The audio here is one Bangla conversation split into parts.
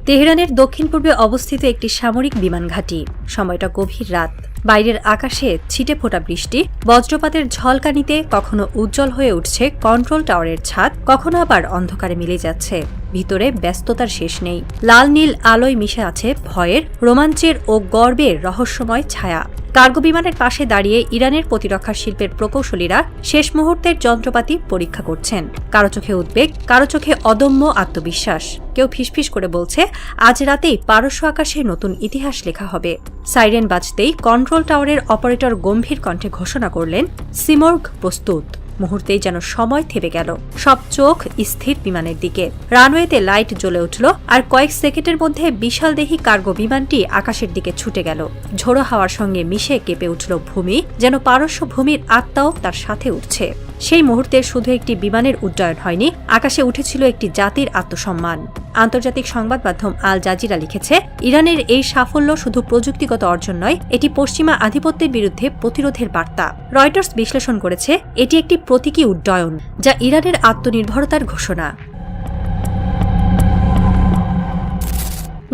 তেহরানের দক্ষিণ পূর্বে অবস্থিত একটি সামরিক বিমান ঘাঁটি। সময়টা গভীর রাত। বাইরের আকাশে ছিটে ফোটা বৃষ্টি, বজ্রপাতের ঝলকানিতে কখনো উজ্জ্বল হয়ে উঠছে কন্ট্রোল টাওয়ারের ছাদ, কখনো আবার অন্ধকারে মিলে যাচ্ছে। ভিতরে ব্যস্ততার শেষ নেই। লাল নীল আলোয় মিশে আছে ভয়ের, রোমাঞ্চের ও গর্বের রহস্যময় ছায়া। কার্গো বিমানের পাশে দাঁড়িয়ে ইরানের প্রতিরক্ষা শিল্পের প্রকৌশলীরা শেষ মুহূর্তের যন্ত্রপাতি পরীক্ষা করছেন। কারো চোখে উদ্বেগ, কারো চোখে অদম্য আত্মবিশ্বাস। কেউ ফিসফিস করে বলছে, আজ রাতেই পারস্য আকাশে নতুন ইতিহাস লেখা হবে। সাইরেন বাজতেই কন্ট্রোল টাওয়ারের অপারেটর গম্ভীর কণ্ঠে ঘোষণা করলেন, সিমর্গ প্রস্তুত। মুহূর্তেই যেন সময় থেমে গেল। সব চোখ স্থির বিমানের দিকে। রানওয়েতে লাইট জ্বলে উঠল, আর কয়েক সেকেন্ডের মধ্যে বিশালদেহী কার্গো বিমানটি আকাশের দিকে ছুটে গেল। ঝোড়ো হাওয়ার সঙ্গে মিশে কেঁপে উঠল ভূমি, যেন পারস্য ভূমির আত্মাও তার সাথে উঠছে। সেই মুহূর্তে শুধু একটি বিমানের উড্ডয়ন হয়নি, আকাশে উঠেছিল একটি জাতির আত্মসম্মান। আন্তর্জাতিক সংবাদ মাধ্যম আল জাজিরা লিখেছে, ইরানের এই সাফল্য শুধু প্রযুক্তিগত অর্জন নয়, এটি পশ্চিমা আধিপত্যের বিরুদ্ধে প্রতিরোধের বার্তা। রয়টার্স বিশ্লেষণ করেছে, এটি একটি প্রতীকী উড্ডয়ন, যা ইরানের আত্মনির্ভরতার ঘোষণা।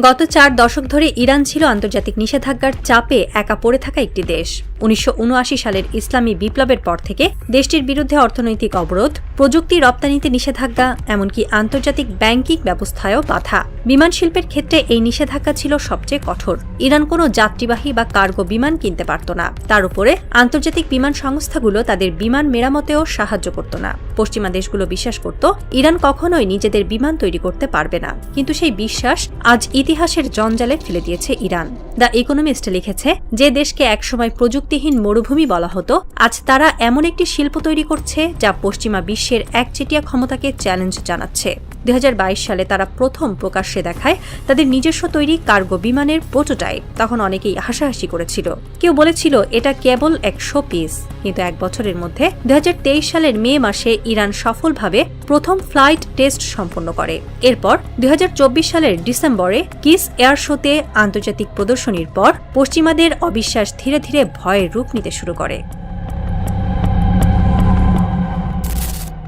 গত 4 দশক ধরে ইরান ছিল আন্তর্জাতিক নিষেধাজ্ঞার চাপে একা পড়ে থাকা একটি দেশ। 1979 সালের ইসলামী বিপ্লবের পর থেকে দেশটির বিরুদ্ধে অর্থনৈতিক অবরোধ, প্রযুক্তি রপ্তানিতে নিষেধাজ্ঞা, এমনকি আন্তর্জাতিক ব্যাংকিং ব্যবস্থায়ও বাধা। বিমান শিল্পের ক্ষেত্রে এই নিষেধাজ্ঞা ছিল সবচেয়ে কঠোর। ইরান কোনো যাত্রীবাহী বা কার্গো বিমান কিনতে পারত না। তার উপরে আন্তর্জাতিক বিমান সংস্থাগুলো তাদের বিমান মেরামতেও সাহায্য করত না। পশ্চিমা দেশগুলো বিশ্বাস করত, ইরান কখনোই নিজেদের বিমান তৈরি করতে পারবে না। কিন্তু সেই বিশ্বাস আজ ইতিহাসের জঞ্জালে ফেলে দিয়েছে ইরান। দ্য ইকোনমিস্ট লিখেছে, যে দেশকে একসময় প্রযুক্তিহীন মরুভূমি বলা হতো, আজ তারা এমন একটি শিল্প তৈরি করছে যা পশ্চিমা বিশ্বের একচেটিয়া ক্ষমতাকে চ্যালেঞ্জ জানাচ্ছে। 2022 সালে তারা প্রথম প্রকাশ্যে দেখায় তাদের নিজস্ব তৈরি কার্গো বিমানের প্রোটোটাইপ। তখন অনেকেই হাসাহাসি করেছিল। কেউ বলেছিল এটা কেবল এক শো পিস। কিন্তু 1 বছরের মধ্যে 2023 সালের মে মাসে ইরান সফলভাবে প্রথম ফ্লাইট টেস্ট সম্পন্ন করে। এরপর 2024 সালের ডিসেম্বরে কিস এয়ার শোতে আন্তর্জাতিক প্রদর্শনীর পর পশ্চিমাদের অবিশ্বাস ধীরে ধীরে ভয়ের রূপ নিতে শুরু করে।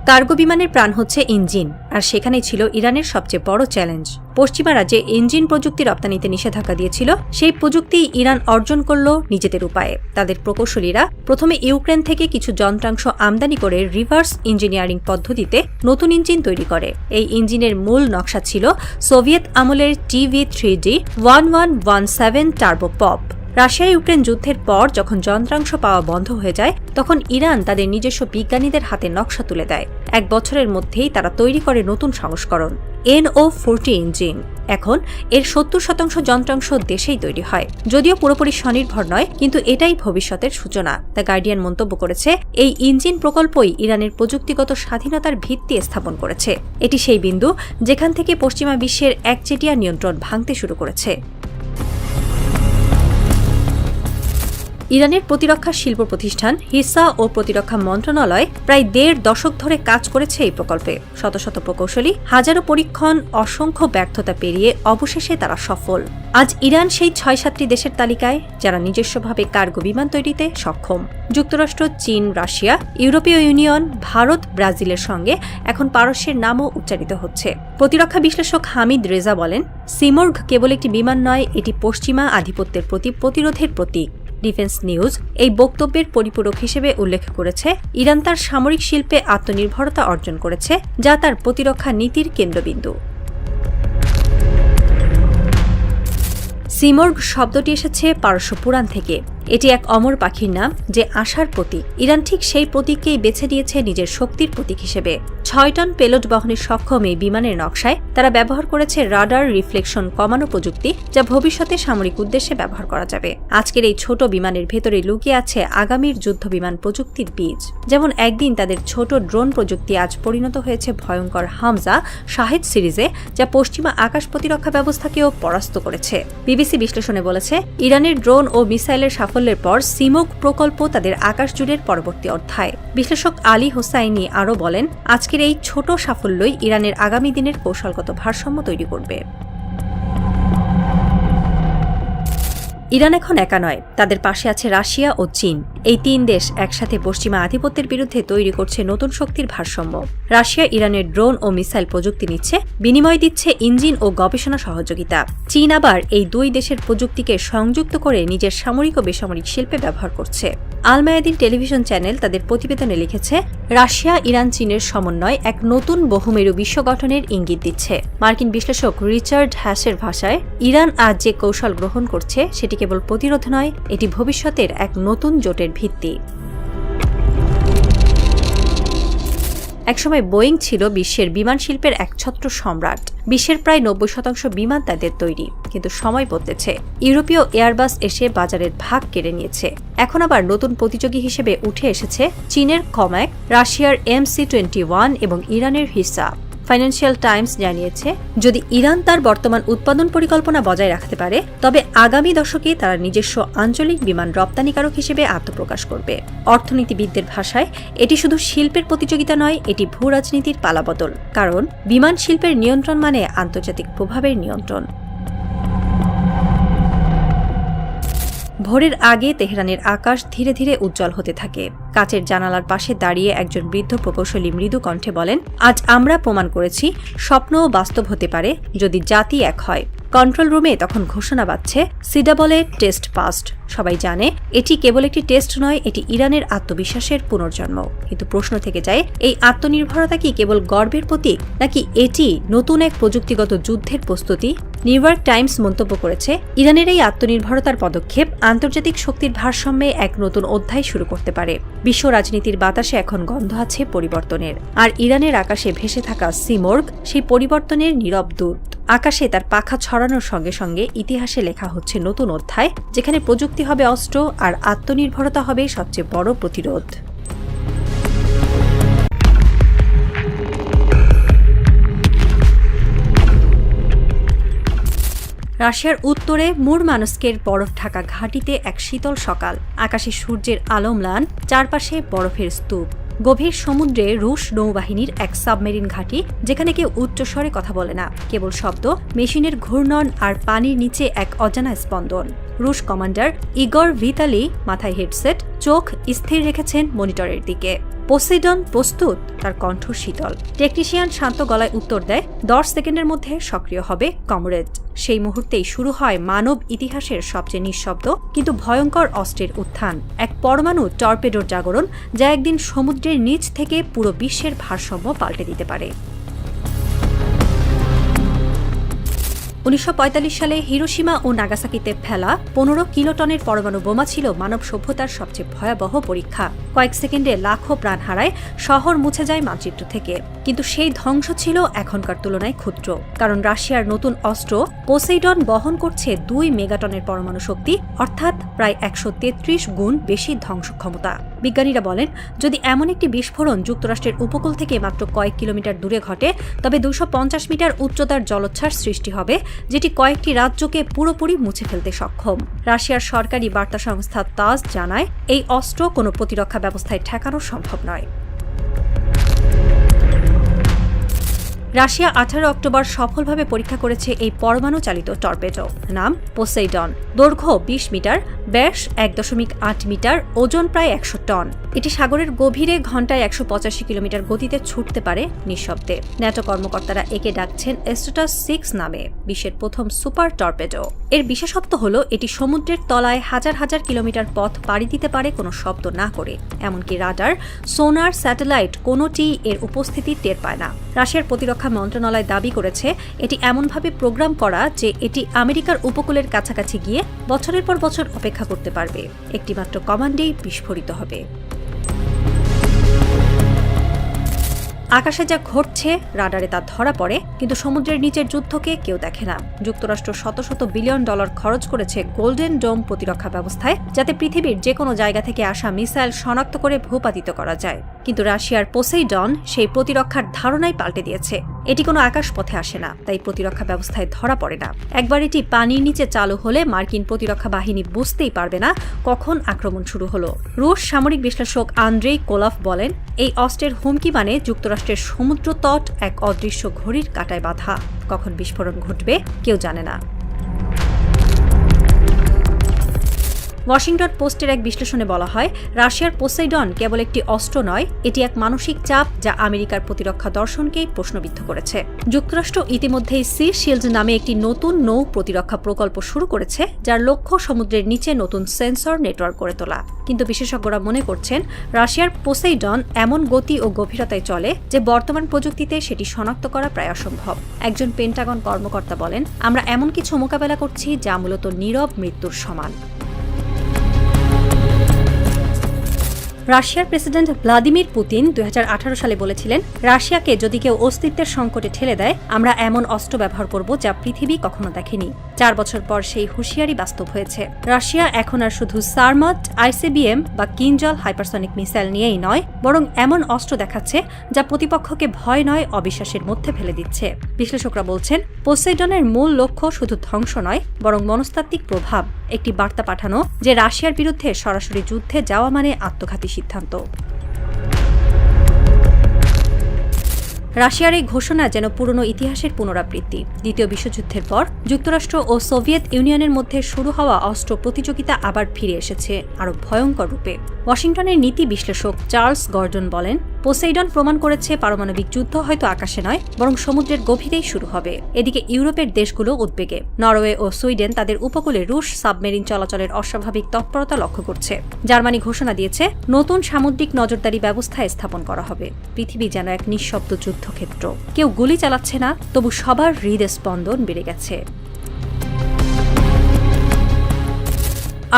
কার্গো বিমানের প্রাণ হচ্ছে ইঞ্জিন, আর সেখানেই ছিল ইরানের সবচেয়ে বড় চ্যালেঞ্জ। পশ্চিমারা যে ইঞ্জিন প্রযুক্তি রপ্তানিতে নিষেধাজ্ঞা দিয়েছিল, সেই প্রযুক্তি ইরান অর্জন করল নিজেদের উপায়ে। তাদের প্রকৌশলীরা প্রথমে ইউক্রেন থেকে কিছু যন্ত্রাংশ আমদানি করে রিভার্স ইঞ্জিনিয়ারিং পদ্ধতিতে নতুন ইঞ্জিন তৈরি করে। এই ইঞ্জিনের মূল নকশা ছিল সোভিয়েত আমলের TV3D-1117 টার্বোপপ। রাশিয়া ইউক্রেন যুদ্ধের পর যখন যন্ত্রাংশ পাওয়া বন্ধ হয়ে যায়, তখন ইরান তাদের নিজস্ব বিজ্ঞানীদের হাতে নকশা তুলে দেয়। 1 বছরের মধ্যেই তারা তৈরি করে নতুন সংস্করণ NO40 ইঞ্জিন। এখন এর 70% যন্ত্রাংশ দেশেই তৈরি হয়। যদিও পুরোপুরি স্বনির্ভর নয়, কিন্তু এটাই ভবিষ্যতের সূচনা। দ্য গার্ডিয়ান মন্তব্য করেছে, এই ইঞ্জিন প্রকল্পই ইরানের প্রযুক্তিগত স্বাধীনতার ভিত্তি স্থাপন করেছে। এটি সেই বিন্দু যেখান থেকে পশ্চিমা বিশ্বের একচেটিয়া নিয়ন্ত্রণ ভাঙতে শুরু করেছে। ইরানের প্রতিরক্ষা শিল্প প্রতিষ্ঠান হিসা ও প্রতিরক্ষা মন্ত্রণালয় প্রায় 1.5 দশক ধরে কাজ করেছে এই প্রকল্পে। শত শত প্রকৌশলী, হাজারো পরীক্ষণ, অসংখ্য ব্যর্থতা পেরিয়ে অবশেষে তারা সফল। আজ ইরান সেই 6-7টি দেশের তালিকায় যারা নিজস্বভাবে কার্গো বিমান তৈরিতে সক্ষম। যুক্তরাষ্ট্র, চীন, রাশিয়া, ইউরোপীয় ইউনিয়ন, ভারত, ব্রাজিলের সঙ্গে এখন পারস্যের নামও উচ্চারিত হচ্ছে। প্রতিরক্ষা বিশ্লেষক হামিদ রেজা বলেন, সিমর্গ কেবল একটি বিমান নয়, এটি পশ্চিমা আধিপত্যের প্রতি প্রতিরোধের প্রতীক। ডিফেন্স নিউজ এই বক্তব্যের পরিপূরক হিসেবে উল্লেখ করেছে, ইরান তার সামরিক শিল্পে আত্মনির্ভরতা অর্জন করেছে, যা তার প্রতিরক্ষা নীতির কেন্দ্রবিন্দু। সিমর্গ শব্দটি এসেছে পারস্য পুরাণ থেকে। এটি এক অমর পাখির নাম, যে আশার প্রতীক। ইরান ঠিক সেই প্রতীককেই বেছে নিয়েছে নিজের শক্তির প্রতীক হিসেবে। 6 টন পেলোড বহনের সক্ষম এই বিমানের নকশায় তারা ব্যবহার করেছে রাডার রিফ্লেকশন কমানো প্রযুক্তি, যা ভবিষ্যতে সামরিক উদ্দেশ্যে ব্যবহার করা যাবে। আজকের এই ছোট বিমানের ভেতরে লুকিয়ে আছে আগামীর যুদ্ধ বিমান প্রযুক্তির বীজ। যেমন একদিন তাদের ছোট ড্রোন প্রযুক্তি আজ পরিণত হয়েছে ভয়ঙ্কর হামজা শাহেদ সিরিজে, যা পশ্চিমা আকাশ প্রতিরক্ষা ব্যবস্থাকেও পরাস্ত করেছে। বিবিসি বিশ্লেষণে বলেছে, ইরানের ড্রোন ও মিসাইলের সাফল্যের পর সিমর্গ প্রকল্প তাদের আকাশজুড়ের পরবর্তী অধ্যায়। বিশ্লেষক আলী হোসাইনি আরও বলেন, আজকের এই ছোট সাফল্যই ইরানের আগামী দিনের কৌশলগত ভারসাম্য তৈরি করবে। ইরান এখন একা নয়, তাদের পাশে আছে রাশিয়া ও চীন। এই 3 দেশ একসাথে পশ্চিমা আধিপত্যের বিরুদ্ধে তৈরি করছে নতুন শক্তির ভারসাম্য। রাশিয়া ইরানের ড্রোন ও মিসাইল প্রযুক্তি নিচ্ছে, বিনিময় দিচ্ছে ইঞ্জিন ও গবেষণা সহযোগিতা। চীন আবার এই 2 দেশের প্রযুক্তিকে সংযুক্ত করে নিজের সামরিক ও বেসামরিক শিল্পে ব্যবহার করছে। আল মায়াদিন টেলিভিশন চ্যানেল তাদের প্রতিবেদনে লিখেছে, রাশিয়া ইরান চীনের সমন্বয় এক নতুন বহুমেরু বিশ্ব গঠনের ইঙ্গিত দিচ্ছে। মার্কিন বিশ্লেষক রিচার্ড হ্যাশের ভাষায়, ইরান আজ যে কৌশল গ্রহণ করছে সেটি কেবল প্রতিরোধ নয়, এটি ভবিষ্যতের এক নতুন জোটের ভিত্তি। একসময় বোয়িং ছিল বিশ্বের বিমান শিল্পের এক ছত্র সম্রাট। বিশ্বের প্রায় 90% বিমান তাদের তৈরি, কিন্তু সময় বদলেছে। ইউরোপীয় এয়ারবাস এসে বাজারের ভাগ কেড়ে নিয়েছে। এখন আবার নতুন প্রতিযোগী হিসেবে উঠে এসেছে চীনের কম্যাক, রাশিয়ার MC-21 এবং ইরানের হিসা। ফাইন্যান্সিয়াল টাইমস জানিয়েছে, যদি ইরান তার বর্তমান উৎপাদন পরিকল্পনা বজায় রাখতে পারে, তবে আগামী দশকে তারা নিজস্ব আঞ্চলিক বিমান রপ্তানিকারক হিসেবে আত্মপ্রকাশ করবে। অর্থনীতিবিদদের ভাষায়, এটি শুধু শিল্পের প্রতিযোগিতা নয়, এটি ভূ-রাজনীতির পালাবদল। কারণ বিমান শিল্পের নিয়ন্ত্রণ মানে আন্তর্জাতিক প্রভাবের নিয়ন্ত্রণ। ভোরের আগে তেহরানের আকাশ ধীরে ধীরে উজ্জ্বল হতে থাকে। কাচের জানালার পাশে দাঁড়িয়ে একজন বৃদ্ধ প্রকৌশলী মৃদু কণ্ঠে বলেন, আজ আমরা প্রমাণ করেছি স্বপ্নও বাস্তব হতে পারে যদি জাতি এক হয়। কন্ট্রোল রুমে তখন ঘোষণা বাজছে, সিডা বলে টেস্ট পাস্ট। সবাই জানে এটি কেবল একটি টেস্ট নয়, এটি ইরানের আত্মবিশ্বাসের পুনর্জন্ম। কিন্তু প্রশ্ন থেকে যায়, এই আত্মনির্ভরতা কি কেবল গর্বের প্রতীক, নাকি এটি নতুন এক প্রযুক্তিগত যুদ্ধের প্রস্তুতি? নিউ ইয়র্ক টাইমস মন্তব্য করেছে, ইরানের এই আত্মনির্ভরতার পদক্ষেপ আন্তর্জাতিক শক্তির ভারসাম্যে এক নতুন অধ্যায় শুরু করতে পারে। বিশ্ব রাজনীতির বাতাসে এখন গন্ধ আছে পরিবর্তনের, আর ইরানের আকাশে ভেসে থাকা সিমোর্গ সেই পরিবর্তনের নীরব দূত। আকাশে তার পাখা ছড়ানোর সঙ্গে সঙ্গে ইতিহাসে লেখা হচ্ছে নতুন অধ্যায়, যেখানে প্রযুক্তি হবে অস্ত্র আর আত্মনির্ভরতা হবে সবচেয়ে বড় প্রতিরোধ। রাশিয়ার উত্তরে মুরমানস্কের বরফ ঢাকা ঘাঁটিতে এক শীতল সকাল। আকাশে সূর্যের আলো ম্লান, চারপাশে বরফের স্তূপ। গভীর সমুদ্রে রুশ নৌবাহিনীর এক সাবমেরিন ঘাঁটি, যেখানে কেউ উচ্চস্বরে কথা বলে না, কেবল শব্দ, মেশিনের ঘূর্ণন আর পানির নিচে এক অজানা স্পন্দন। রুশ কমান্ডার ইগর ভিতালি মাথায় হেডসেট, চোখ স্থির রেখেছেন মনিটরের দিকে। পোসেইডন প্রস্তুত, তার কণ্ঠ শীতল। টেকনিশিয়ান শান্ত গলায় উত্তর দেয়, 10 সেকেন্ডের মধ্যে সক্রিয় হবে কমরেড। সেই মুহূর্তেই শুরু হয় মানব ইতিহাসের সবচেয়ে নিঃশব্দ কিন্তু ভয়ঙ্কর অস্ত্রের উত্থান, এক পরমাণু টর্পেডোর জাগরণ, যা একদিন সমুদ্রের নিচ থেকে পুরো বিশ্বের ভারসাম্য পাল্টে দিতে পারে। 1945 সালে হিরোশিমা ও নাগাসাকিতে ফেলা 15 কিলোটনের পরমাণু বোমা ছিল মানব সভ্যতার সবচেয়ে ভয়াবহ পরীক্ষা। কয়েক সেকেন্ডে লাখো প্রাণ হারায়, শহর মুছে যায় মানচিত্র থেকে। কিন্তু সেই ধ্বংস ছিল এখনকার তুলনায় ক্ষুদ্র, কারণ রাশিয়ার নতুন অস্ত্র পোসেইডন বহন করছে 2 মেগাটনের পরমাণু শক্তি, অর্থাৎ প্রায় 133 গুণ বেশি ধ্বংস ক্ষমতা। বিজ্ঞানীরা বলেন, যদি এমন একটি বিস্ফোরণ যুক্তরাষ্ট্রের উপকূল থেকে মাত্র কয়েক কিলোমিটার দূরে ঘটে, তবে 250 মিটার উচ্চতার জলোচ্ছ্বাস সৃষ্টি হবে, যেটি কয়েকটি রাজ্যকে পুরোপুরি মুছে ফেলতে সক্ষম। রাশিয়ার সরকারি বার্তা সংস্থা তাস জানায়, এই অস্ত্র কোনো প্রতিরক্ষা ব্যবস্থায় ঠেকানো সম্ভব নয়। রাশিয়া 18 অক্টোবর সফলভাবে পরীক্ষা করেছে এই পরমাণু চালিত টর্পেডো। নাম পোসেইডন। দৈর্ঘ্য 20 মিটার, ব্যাস 1.8 মিটার, ওজন প্রায় 100 টন। এটি সাগরের গভীরে ঘণ্টায় 185 কিলোমিটার গতিতে ছুটতে পারে নিঃশব্দে। ন্যাটো কর্মকর্তারা একে ডাকছেন স্ট্যাটাস 6 নামে, বিশ্বের প্রথম সুপার টর্পেডো। এর বিশেষত্ব হল এটি সমুদ্রের তলায় হাজার হাজার কিলোমিটার পথ পাড়ি দিতে পারে কোনো শব্দ না করে। এমনকি রাডার, সোনার, স্যাটেলাইট কোনোটি এর উপস্থিতি টের পায় না। রাশিয়ার প্রতিরক্ষা মন্ত্রণালয় দাবি করেছে, এটি এমনভাবে প্রোগ্রাম করা যে এটি আমেরিকার উপকূলের কাছাকাছি গিয়ে বছরের পর বছর অপেক্ষা করতে পারবে। একটিমাত্র কমান্ডেই বিস্ফোরিত হবে। আকাশে যা ঘটছে রাডারে তা ধরা পড়ে, কিন্তু সমুদ্রের নিচের যুদ্ধকে কেউ দেখে না। যুক্তরাষ্ট্র শত শত বিলিয়ন ডলার খরচ করেছে গোল্ডেন ডোম প্রতিরক্ষা ব্যবস্থায়, যাতে পৃথিবীর যে কোনো জায়গা থেকে আসা মিসাইল শনাক্ত করে ভূপাতিত করা যায়। কিন্তু রাশিয়ার পোসেইডন সেই প্রতিরক্ষার ধারণাই পাল্টে দিয়েছে। এটি কোনো আকাশপথে আসে না, তাই প্রতিরক্ষা ব্যবস্থায় ধরা পড়ে না। একবার এটি পানির নিচে চালু হলে মার্কিন প্রতিরক্ষা বাহিনী বুঝতেই পারবে না কখন আক্রমণ শুরু হলো। রুশ সামরিক বিশ্লেষক আন্দ্রেই কোলাফ বলেন, এই অস্ত্রের হুমকি মানে যুক্তরাষ্ট্রের সমুদ্র তট এক অদৃশ্য ঘড়ির কাঁটায় বাঁধা। কখন বিস্ফোরণ ঘটবে কেউ জানে না। ওয়াশিংটন পোস্টের এক বিশ্লেষণে বলা হয়, রাশিয়ার পোসাইডন কেবল একটি অস্ত্র নয়, এটি এক মানসিক চাপ যা আমেরিকার প্রতিরক্ষা দর্শনকেই প্রশ্নবিদ্ধ করেছে। যুক্তরাষ্ট্র ইতিমধ্যেই সি শিল্ড নামে একটি নতুন নৌ প্রতিরক্ষা প্রকল্প শুরু করেছে, যার লক্ষ্য সমুদ্রের নিচে নতুন সেন্সর নেটওয়ার্ক গড়ে তোলা। কিন্তু বিশেষজ্ঞরা মনে করছেন, রাশিয়ার পোসাইডন এমন গতি ও গভীরতায় চলে যে বর্তমান প্রযুক্তিতে সেটি শনাক্ত করা প্রায় অসম্ভব। একজন পেন্টাগন কর্মকর্তা বলেন, আমরা এমন কিছু মোকাবেলা করছি যা মূলত নীরব মৃত্যুর সমান। রাশিয়ার প্রেসিডেন্ট ভ্লাদিমির পুতিন 2018 সালে বলেছিলেন, রাশিয়াকে যদি কেউ অস্তিত্বের সংকটে ঠেলে দেয়, আমরা এমন অস্ত্র ব্যবহার করব যা পৃথিবী কখনো দেখেনি। 4 বছর পর সেই হুঁশিয়ারি বাস্তব হয়েছে। রাশিয়া এখন আর শুধু সার্মাট, আইসিবিএম বা কিনজল হাইপারসনিক মিসাইল নিয়েই নয়, বরং এমন অস্ত্র দেখাচ্ছে যা প্রতিপক্ষকে ভয় নয়, অবিশ্বাসের মধ্যে ফেলে দিচ্ছে। বিশ্লেষকরা বলছেন, পোসাইডনের মূল লক্ষ্য শুধু ধ্বংস নয়, বরং মনস্তাত্ত্বিক প্রভাব, একটি বার্তা পাঠানো যে রাশিয়ার বিরুদ্ধে সরাসরি যুদ্ধে যাওয়া মানে আত্মঘাতী সিদ্ধান্ত। রাশিয়ার এই ঘোষণা যেন পুরনো ইতিহাসের পুনরাবৃত্তি। দ্বিতীয় বিশ্বযুদ্ধের পর যুক্তরাষ্ট্র ও সোভিয়েত ইউনিয়নের মধ্যে শুরু হওয়া অস্ত্র প্রতিযোগিতা আবার ফিরে এসেছে, আরও ভয়ঙ্কর রূপে। ওয়াশিংটনের নীতি বিশ্লেষক চার্লস গর্ডন বলেন, পোসাইডন প্রমাণ করেছে পারমাণবিক যুদ্ধ হয়তো আকাশে নয়, বরং সমুদ্রের গভীরেই শুরু হবে। এদিকে ইউরোপের দেশগুলো উদ্বেগে। নরওয়ে ও সুইডেন তাদের উপকূলে রুশ সাবমেরিন চলাচলের অস্বাভাবিক তৎপরতা লক্ষ্য করছে। জার্মানি ঘোষণা দিয়েছে, নতুন সামুদ্রিক নজরদারি ব্যবস্থা স্থাপন করা হবে। পৃথিবী যেন এক নিঃশব্দ যুদ্ধক্ষেত্র। কেউ গুলি চালাচ্ছে না, তবু সবার হৃদস্পন্দন বেড়ে গেছে।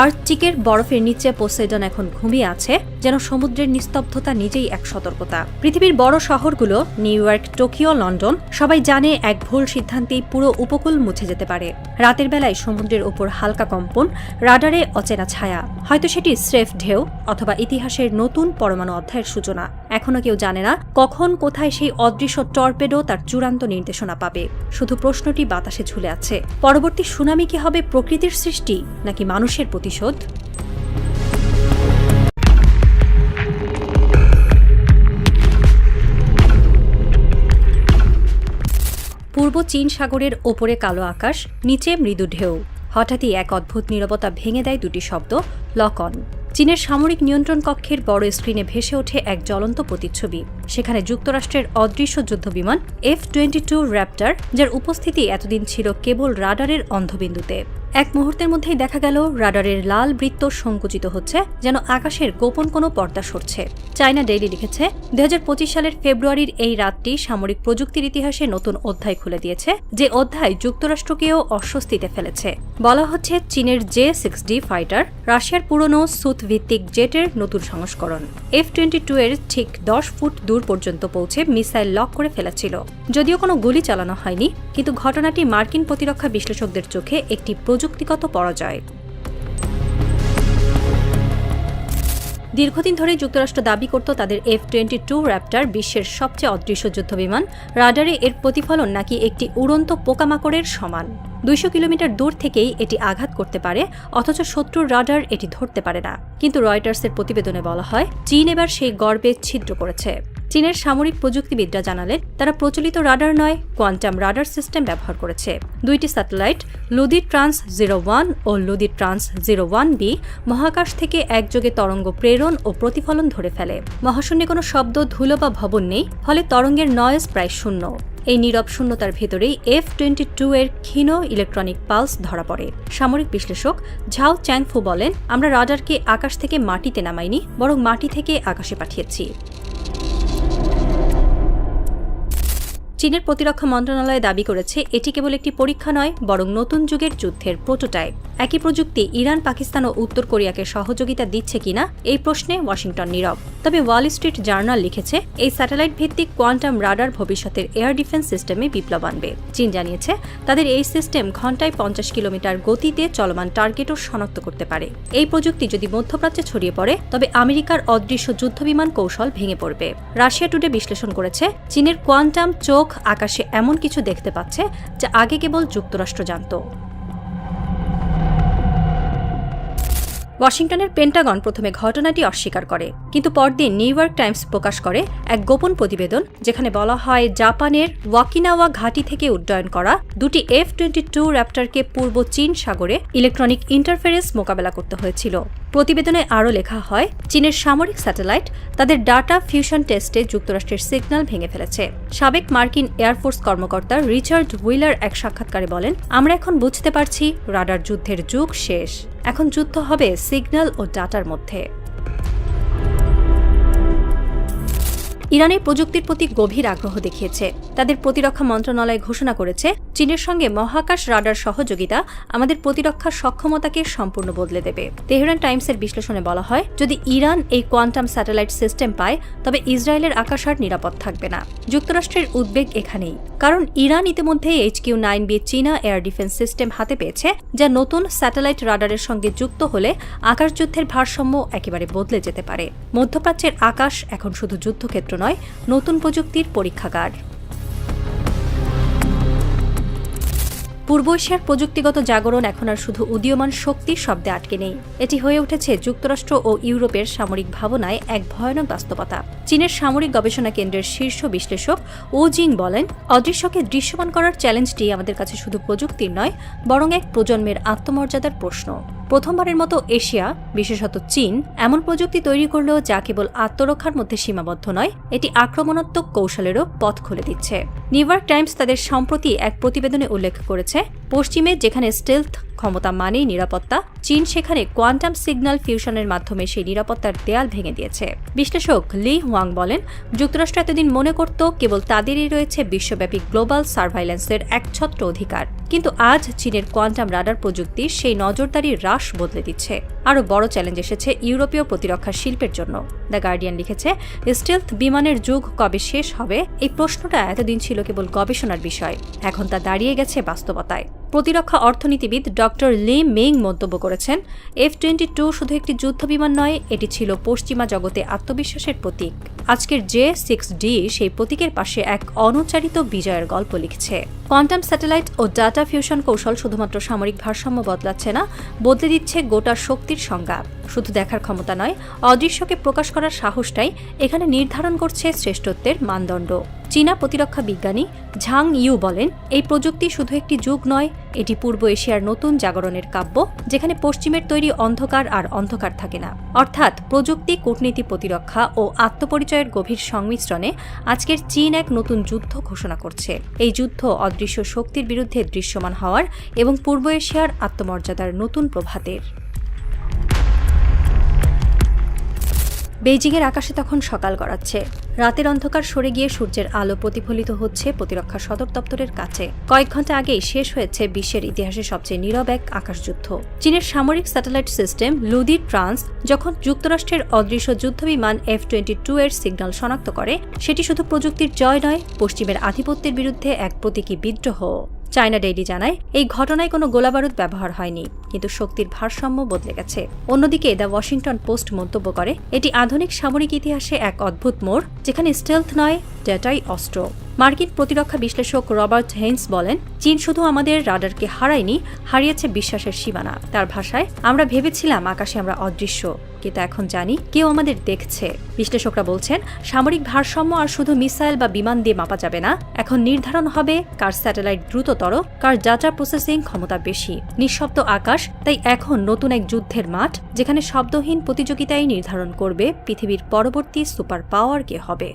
আর্কটিকের বরফের নিচে পোসাইডন এখন ঘুমিয়ে আছে, যেন সমুদ্রের নিস্তব্ধতা নিজেই এক সতর্কতা। পৃথিবীর বড় শহরগুলো, নিউ ইয়র্ক, টোকিও, লন্ডন, সবাই জানে এক ভুল সিদ্ধান্তেই পুরো উপকূল মুছে যেতে পারে। রাতের বেলায় সমুদ্রের ওপর হালকা কম্পন, রাডারে অচেনা ছায়া, হয়তো সেটি স্রেফ ঢেউ অথবা ইতিহাসের নতুন পরমাণু অধ্যায়ের সূচনা। এখনো কেউ জানে না কখন কোথায় সেই অদৃশ্য টর্পেডো তার চূড়ান্ত নির্দেশনা পাবে। শুধু প্রশ্নটি বাতাসে ঝুলে আছে, পরবর্তী সুনামি কি হবে প্রকৃতির সৃষ্টি নাকি মানুষের প্রতিশোধ? পূর্ব চীন সাগরের ওপরে কালো আকাশ, নিচে মৃদু ঢেউ। হঠাৎই এক অদ্ভুত নীরবতা ভেঙে দেয় দুটি শব্দ, লক অন। চীনের সামরিক নিয়ন্ত্রণ কক্ষের বড় স্ক্রিনে ভেসে ওঠে এক জ্বলন্ত প্রতিচ্ছবি। সেখানে যুক্তরাষ্ট্রের অদৃশ্য যুদ্ধবিমান F-22 র্যাপ্টর, যার উপস্থিতি এতদিন ছিল কেবল রাডারের অন্ধবিন্দুতে। এক মুহূর্তের মধ্যেই দেখা গেল রাডারের লাল বৃত্ত সংকুচিত হচ্ছে, যেন আকাশের গোপন কোনো পর্দা সরছে। চায়না ডেইলি লিখেছে, 2025 সালের ফেব্রুয়ারির এই রাতটি সামরিক প্রযুক্তির ইতিহাসে নতুন অধ্যায় খুলে দিয়েছে, যে অধ্যায় যুক্তরাষ্ট্রকেও অস্বস্তিতে ফেলেছে। বলা হচ্ছে, চীনের J-60 ফাইটার রাশিয়ার পুরনো সুথ ভিত্তিক জেটের নতুন সংস্করণ। F-22 এর ঠিক 10 ফুট দূর পর্যন্ত পৌঁছে মিসাইল লক করে ফেলেছিল। যদিও কোনো গুলি চালানো হয়নি, কিন্তু ঘটনাটি মার্কিন প্রতিরক্ষা বিশ্লেষকদের চোখে একটি প্রযুক্তিগত পরাজয়। দীর্ঘদিন ধরে যুক্তরাষ্ট্র দাবি করত তাদের F-22 র্যাপ্টর বিশ্বের সবচেয়ে অদৃশ্য যুদ্ধবিমান। রাডারে এর প্রতিফলন নাকি একটি উড়ন্ত পোকামাকড়ের সমান। 200 কিলোমিটার দূর থেকেই এটি আঘাত করতে পারে, অথচ শত্রুর রাডার এটি ধরতে পারে না। কিন্তু রয়টার্সের প্রতিবেদনে বলা হয়, চীন এবার সেই গর্বে ছিদ্র করেছে। চীনের সামরিক প্রযুক্তিবিদরা জানালেন, তারা প্রচলিত রাডার নয়, কোয়ান্টাম রাডার সিস্টেম ব্যবহার করেছে। 2টি স্যাটেলাইট লুদি ট্রান্স 01 ও লুদি ট্রান্স 01B মহাকাশ থেকে একযোগে তরঙ্গ প্রেরণ ও প্রতিফলন ধরে ফেলে। মহাশূন্যে কোনো শব্দ, ধুলো বা ভবন নেই, ফলে তরঙ্গের নয়েজ প্রায় শূন্য। এই নীরব শূন্যতার ভেতরেই F-22 এর ক্ষীণ ইলেকট্রনিক পালস ধরা পড়ে। সামরিক বিশ্লেষক ঝাও চ্যাংফু বলেন, আমরা রাডারকে আকাশ থেকে মাটিতে নামাইনি, বরং মাটি থেকে আকাশে পাঠিয়েছি। চীনের প্রতিরক্ষা মন্ত্রণালয় দাবি করেছে, এটি কেবল একটি পরীক্ষা নয়, বরং নতুন যুগের যুদ্ধের প্রোটোটাইপ। একই প্রযুক্তি ইরান, পাকিস্তান ও উত্তর কোরিয়াকে সহযোগিতা দিচ্ছে কিনা এই প্রশ্নে ওয়াশিংটন নীরব। তবে ওয়াল স্ট্রিট জার্নাল লিখেছে, এই স্যাটেলাইট ভিত্তিক কোয়ান্টাম রাডার ভবিষ্যতের এয়ার ডিফেন্স সিস্টেমে বিপ্লব আনবে। চীন জানিয়েছে, তাদের এই সিস্টেম ঘণ্টায় 50 কিলোমিটার গতিতে চলমান টার্গেটও শনাক্ত করতে পারে। এই প্রযুক্তি যদি মধ্যপ্রাচ্যে ছড়িয়ে পড়ে, তবে আমেরিকার অদৃশ্য যুদ্ধবিমান কৌশল ভেঙে পড়বে। রাশিয়া টুডে বিশ্লেষণ করেছে, চীনের কোয়ান্টাম চোখ আকাশে এমন কিছু দেখতে পাচ্ছে যা আগে কেবল যুক্তরাষ্ট্র জানত। ওয়াশিংটনের পেন্টাগন প্রথমে ঘটনাটি অস্বীকার করে, কিন্তু পরদিন নিউ ইয়র্ক টাইমস প্রকাশ করে এক গোপন প্রতিবেদন, যেখানে বলা হয় জাপানের ওয়াকিনাওয়া ঘাঁটি থেকে উড্ডয়ন করা দুটি F-22 র্যাপটরকে পূর্ব চীন সাগরে ইলেকট্রনিক ইন্টারফেরেন্স মোকাবেলা করতে হয়েছিল। প্রতিবেদনে আরও লেখা হয়, চীনের সামরিক স্যাটেলাইট তাদের ডাটা ফিউশন টেস্টে যুক্তরাষ্ট্রের সিগন্যাল ভেঙে ফেলেছে। সাবেক মার্কিন এয়ারফোর্স কর্মকর্তা রিচার্ড হুইলার এক সাক্ষাৎকারে বলেন, আমরা এখন বুঝতে পারছি রাডার যুদ্ধের যুগ শেষ, এখন যুদ্ধ হবে সিগন্যাল ও ডাটার মধ্যে। ইরানের প্রযুক্তির প্রতি গভীর আগ্রহ দেখিয়েছে। তাদের প্রতিরক্ষা মন্ত্রণালয় ঘোষণা করেছে, চীনের সঙ্গে মহাকাশ রাডার সহযোগিতা আমাদের প্রতিরক্ষা সক্ষমতাকে সম্পূর্ণ বদলে দেবে। তেহরান টাইমসের বিশ্লেষণে বলা হয়, যদি ইরান এই কোয়ান্টাম স্যাটেলাইট সিস্টেম পায়, তবে ইসরায়েলের আকাশ আর নিরাপদ থাকবে না। যুক্তরাষ্ট্রের উদ্বেগ এখানেই, কারণ ইরান ইতিমধ্যে HQ-9B চীনা এয়ার ডিফেন্স সিস্টেম হাতে পেয়েছে, যা নতুন স্যাটেলাইট রাডারের সঙ্গে যুক্ত হলে আকাশযুদ্ধের ভারসাম্য একেবারে বদলে যেতে পারে। মধ্যপ্রাচ্যের আকাশ এখন শুধু যুদ্ধক্ষেত্র নয়, নতুন প্রযুক্তির পরীক্ষাগার। পূর্ব এশিয়ার প্রযুক্তিগত জাগরণ এখন আর শুধু উদীয়মান শক্তির শব্দে আটকে নেই, এটি হয়ে উঠেছে যুক্তরাষ্ট্র ও ইউরোপের সামরিক ভাবনায় এক ভয়ানক বাস্তবতা। চীনের সামরিক গবেষণা কেন্দ্রের শীর্ষ বিশ্লেষক ও জিং বলেন, অদৃশ্যকে দৃশ্যমান করার চ্যালেঞ্জটি আমাদের কাছে শুধু প্রযুক্তির নয়, বরং এক প্রজন্মের আত্মমর্যাদার প্রশ্ন। প্রথমবার মতো এশিয়া, বিশেষত চীন, এমন প্রযুক্তি তৈরি করল যা কেবল আত্মরক্ষার মধ্যে সীমাবদ্ধ নয়, এটি আক্রমণাত্মক কৌশলেরও পথ খুলে দিচ্ছে। নিউ ইয়র্ক টাইমস তাদের সম্প্রতি এক প্রতিবেদনে উল্লেখ করেছে, পশ্চিমে যেখানে স্টেলথ ক্ষমতা মানেই নিরাপত্তা, চীন সেখানে কোয়ান্টাম সিগন্যাল ফিউশনের মাধ্যমে সেই নিরাপত্তার দেয়াল ভেঙে দিয়েছে। বিশ্লেষক লি হুয়াং বলেন, যুক্তরাষ্ট্র এতদিন মনে করত কেবল তাদেরই রয়েছে বিশ্বব্যাপী গ্লোবাল সার্ভাইলেন্সের একছত্র অধিকার, কিন্তু আজ চীনের কোয়ান্টাম রাডার প্রযুক্তি সেই নজরদারির হ্রাস বদলে দিচ্ছে। আরও বড় চ্যালেঞ্জ এসেছে ইউরোপীয় প্রতিরক্ষা শিল্পের জন্য। দ্য গার্ডিয়ান লিখেছে, স্টেলথ বিমানের যুগ কবে শেষ হবে, এই প্রশ্নটা এতদিন ছিল কেবল গবেষণার বিষয়, এখন তা দাঁড়িয়ে গেছে বাস্তবতায়। প্রতিরক্ষা অর্থনীতিবিদ ডক্টর লি মেং মন্তব্য করেছেন, F-22 শুধু একটি যুদ্ধবিমান নয়, এটি ছিল পশ্চিমা জগতে আত্মবিশ্বাসের প্রতীক। আজকের J-6D সেই প্রতীকের পাশে এক অনুচারিত বিজয়ের গল্প লিখছে। কোয়ান্টাম স্যাটেলাইট ও ডাটা ফিউশন কৌশল শুধুমাত্র সামরিক ভারসাম্য বদলাচ্ছে না, বদলে দিচ্ছে গোটা শক্তির সংজ্ঞা। শুধু দেখার ক্ষমতা নয়, অদৃশ্যকে প্রকাশ করার সাহসটাই এখানে নির্ধারণ করছে শ্রেষ্ঠত্বের মানদণ্ড। চীনা প্রতিরক্ষা বিজ্ঞানী ঝাং ইউ বলেন, এই প্রযুক্তি শুধু একটি যুগ নয়, এটি পূর্ব এশিয়ার নতুন জাগরণের কাব্য, যেখানে পশ্চিমের তৈরি অন্ধকার আর অন্ধকার থাকে না। অর্থাৎ প্রযুক্তি, কূটনীতি, প্রতিরক্ষা ও আত্মপরিচয়ের গভীর সংমিশ্রণে আজকের চীন এক নতুন যুদ্ধ ঘোষণা করছে। এই যুদ্ধ অদৃশ্য শক্তির বিরুদ্ধে দৃশ্যমান হওয়ার এবং পূর্ব এশিয়ার আত্মমর্যাদার নতুন প্রভাতের। বেইজিংয়ের আকাশে তখন সকাল গড়াচ্ছে। রাতের অন্ধকার সরে গিয়ে সূর্যের আলো প্রতিফলিত হচ্ছে প্রতিরক্ষা সদর দপ্তরের কাছে। কয়েক ঘন্টা আগেই শেষ হয়েছে বিশ্বের ইতিহাসে সবচেয়ে নীরব এক আকাশযুদ্ধ। চীনের সামরিক স্যাটেলাইট সিস্টেম লুদি ট্রান্স যখন যুক্তরাষ্ট্রের অদৃশ্য যুদ্ধবিমান F-22 এর সিগন্যাল শনাক্ত করে, সেটি শুধু প্রযুক্তির জয় নয়, পশ্চিমের আধিপত্যের বিরুদ্ধে এক প্রতীকী বিদ্রোহ। চায়না ডেইলি জানায়, এই ঘটনায় কোনো গোলাবারুদ ব্যবহার হয়নি, কিন্তু শক্তির ভারসাম্য বদলে গেছে। অন্যদিকে দ্য ওয়াশিংটন পোস্ট মন্তব্য করে, এটি আধুনিক সামরিক ইতিহাসে এক অদ্ভুত মোড়, যেখানে স্টেলথ নয়, ডেটাই অস্ত্র। মার্কিন প্রতিরক্ষা বিশ্লেষক রবার্ট হেইন্স বলেন, চীন শুধু আমাদের রাডারকে হারায়নি, হারিয়েছে বিশ্বাসের সীমানা। তার ভাষায়, আমরা ভেবেছিলাম আকাশে আমরা অদৃশ্য, কিন্তু এখন জানি কেউ আমাদের দেখছে। বিশ্লেষকরা বলছেন, সামরিক ভারসাম্য আর শুধু মিসাইল বা বিমান দিয়ে মাপা যাবে না, এখন নির্ধারণ হবে কার স্যাটেলাইট দ্রুততর, কার ডাটা প্রসেসিং ক্ষমতা বেশি। নিঃশব্দ আকাশ তাই এখন নতুন এক যুদ্ধের মাঠ, যেখানে শব্দহীন প্রতিযোগিতাই নির্ধারণ করবে পৃথিবীর পরবর্তী সুপার পাওয়ার কে হবে।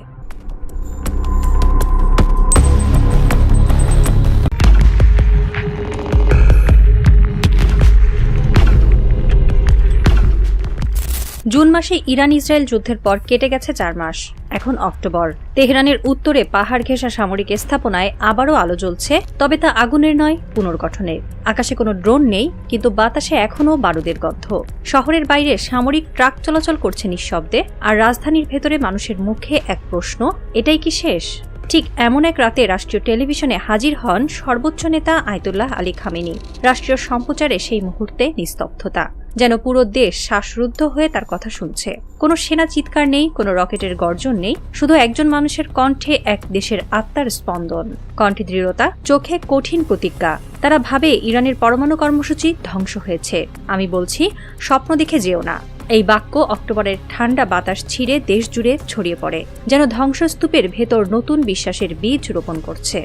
জুন মাসে ইরান ইসরায়েল যুদ্ধের পর কেটে গেছে 4 মাস। এখন অক্টোবর। তেহরানের উত্তরে পাহাড় ঘেঁষা সামরিক স্থাপনায় আবারও আলো জ্বলছে, তবে তা আগুনের নয়, পুনর্গঠনের। আকাশে কোনো ড্রোন নেই, কিন্তু বাতাসে এখনও বারুদের গন্ধ। শহরের বাইরে সামরিক ট্রাক চলাচল করছে নিঃশব্দে, আর রাজধানীর ভেতরে মানুষের মুখে এক প্রশ্ন, এটাই কি শেষ? ঠিক এমন এক রাতে রাষ্ট্রীয় টেলিভিশনে হাজির হন সর্বোচ্চ নেতা আয়াতুল্লাহ আলী খামেনি। রাষ্ট্রীয় সম্প্রচারে সেই মুহূর্তে নিস্তব্ধতা। যেন পুরো দেশ শ্বাসরুদ্ধ হয়ে তার কথা শুনছে। কোনো সেনা চিৎকার নেই, কোনো রকেটের গর্জন নেই, শুধু একজন মানুষের কণ্ঠে এক দেশের আত্মার স্পন্দন, কণ্ঠে দৃঢ়তা, চোখে কঠিন প্রতিজ্ঞা। তারা ভাবে ইরানের পরমাণু কর্মসূচি ধ্বংস হয়েছে। আমি বলছি, স্বপ্ন দেখে যেও না। এই বাক্য অক্টোবরের ঠান্ডা বাতাস ছিঁড়ে দেশ জুড়ে ছড়িয়ে পড়ে, যেন ধ্বংসস্তূপের ভেতর নতুন বিশ্বাসের বীজ রোপণ করছে।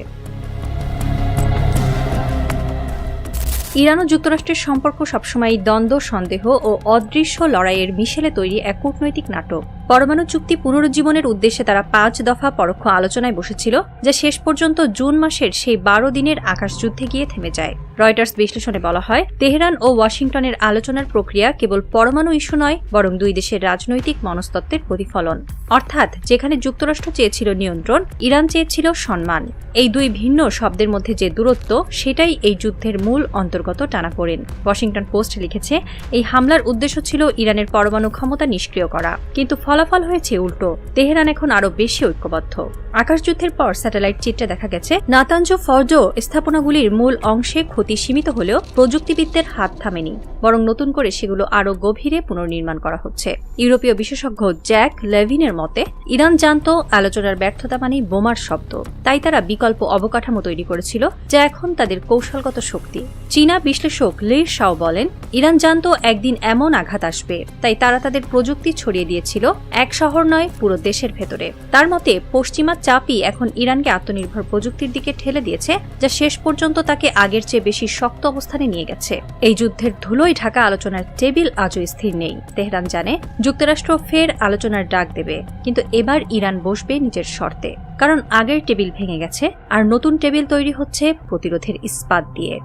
ইরান ও যুক্তরাষ্ট্রের সম্পর্ক সবসময় দ্বন্দ্ব, সন্দেহ ও অদৃশ্য লড়াইয়ের মিশেলে তৈরি এক কূটনৈতিক নাটক। পরমাণু চুক্তি পুনরুজ্জীবনের উদ্দেশ্যে তারা 5 দফা পরোক্ষ আলোচনায় বসেছিল, যা শেষ পর্যন্ত জুন মাসের সেই 12 দিনের আকাশযুদ্ধে গিয়ে থেমে যায়। রয়টার্স বিশ্লেষণে বলা হয়, তেহরান ও ওয়াশিংটনের আলোচনার প্রক্রিয়া কেবল পরমাণু ইস্যু নয়, বরং দুই দেশের রাজনৈতিক মনস্তত্ত্বের প্রতিফলন। অর্থাৎ যেখানে যুক্তরাষ্ট্র চেয়েছিল নিয়ন্ত্রণ, ইরান চেয়েছিল সম্মান। এই দুই ভিন্ন শব্দের মধ্যে যে দূরত্ব, সেটাই এই যুদ্ধের মূল অন্তর্গত টানাপোড়েন। ওয়াশিংটন পোস্ট লিখেছে, এই হামলার উদ্দেশ্য ছিল ইরানের পরমাণু ক্ষমতা নিষ্ক্রিয় করা, কিন্তু ফলাফল হয়েছে উল্টো। তেহরান এখন আরো বেশি ঐক্যবদ্ধ। আকাশযুদ্ধের পর স্যাটেলাইট চিত্রে দেখা গেছে, নাতানজ ফর্জো স্থাপনাগুলির মূল অংশে ক্ষতি সীমিত হলেও প্রযুক্তিবিদদের হাত থামেনি, বরং নতুন করে সেগুলো আরো গভীরে পুনর্নির্মাণ করা হচ্ছে। ইউরোপীয় বিশেষজ্ঞ জ্যাক লেভিনের মতে, ইরান জানত আলোচনার ব্যর্থতা মানে বোমার শব্দ, তাই তারা বিকল্প অবকাঠামো তৈরি করেছিল, যা এখন তাদের কৌশলগত শক্তি। চীনা বিশ্লেষক লি শাও বলেন, ইরান জানত একদিন এমন আঘাত আসবে, তাই তারা তাদের প্রযুক্তি ছড়িয়ে দিয়েছিল এক শহর নয়, পুরো দেশের ভেতরে। তার মতে, পশ্চিমা চাপই এখন ইরানকে আত্মনির্ভর প্রযুক্তির দিকে ঠেলে দিয়েছে, যা শেষ পর্যন্ত তাকে আগের চেয়ে বেশি শক্ত অবস্থানে নিয়ে গেছে। এই যুদ্ধের ধুলোয় ঢাকা আলোচনার টেবিল আজও স্থির নেই। তেহরান জানে যুক্তরাষ্ট্র ফের আলোচনার ডাক দেবে, কিন্তু এবার ইরান বসবে নিজের শর্তে, কারণ আগের টেবিল ভেঙে গেছে আর নতুন টেবিল তৈরি হচ্ছে প্রতিরোধের ইস্পাত দিয়ে।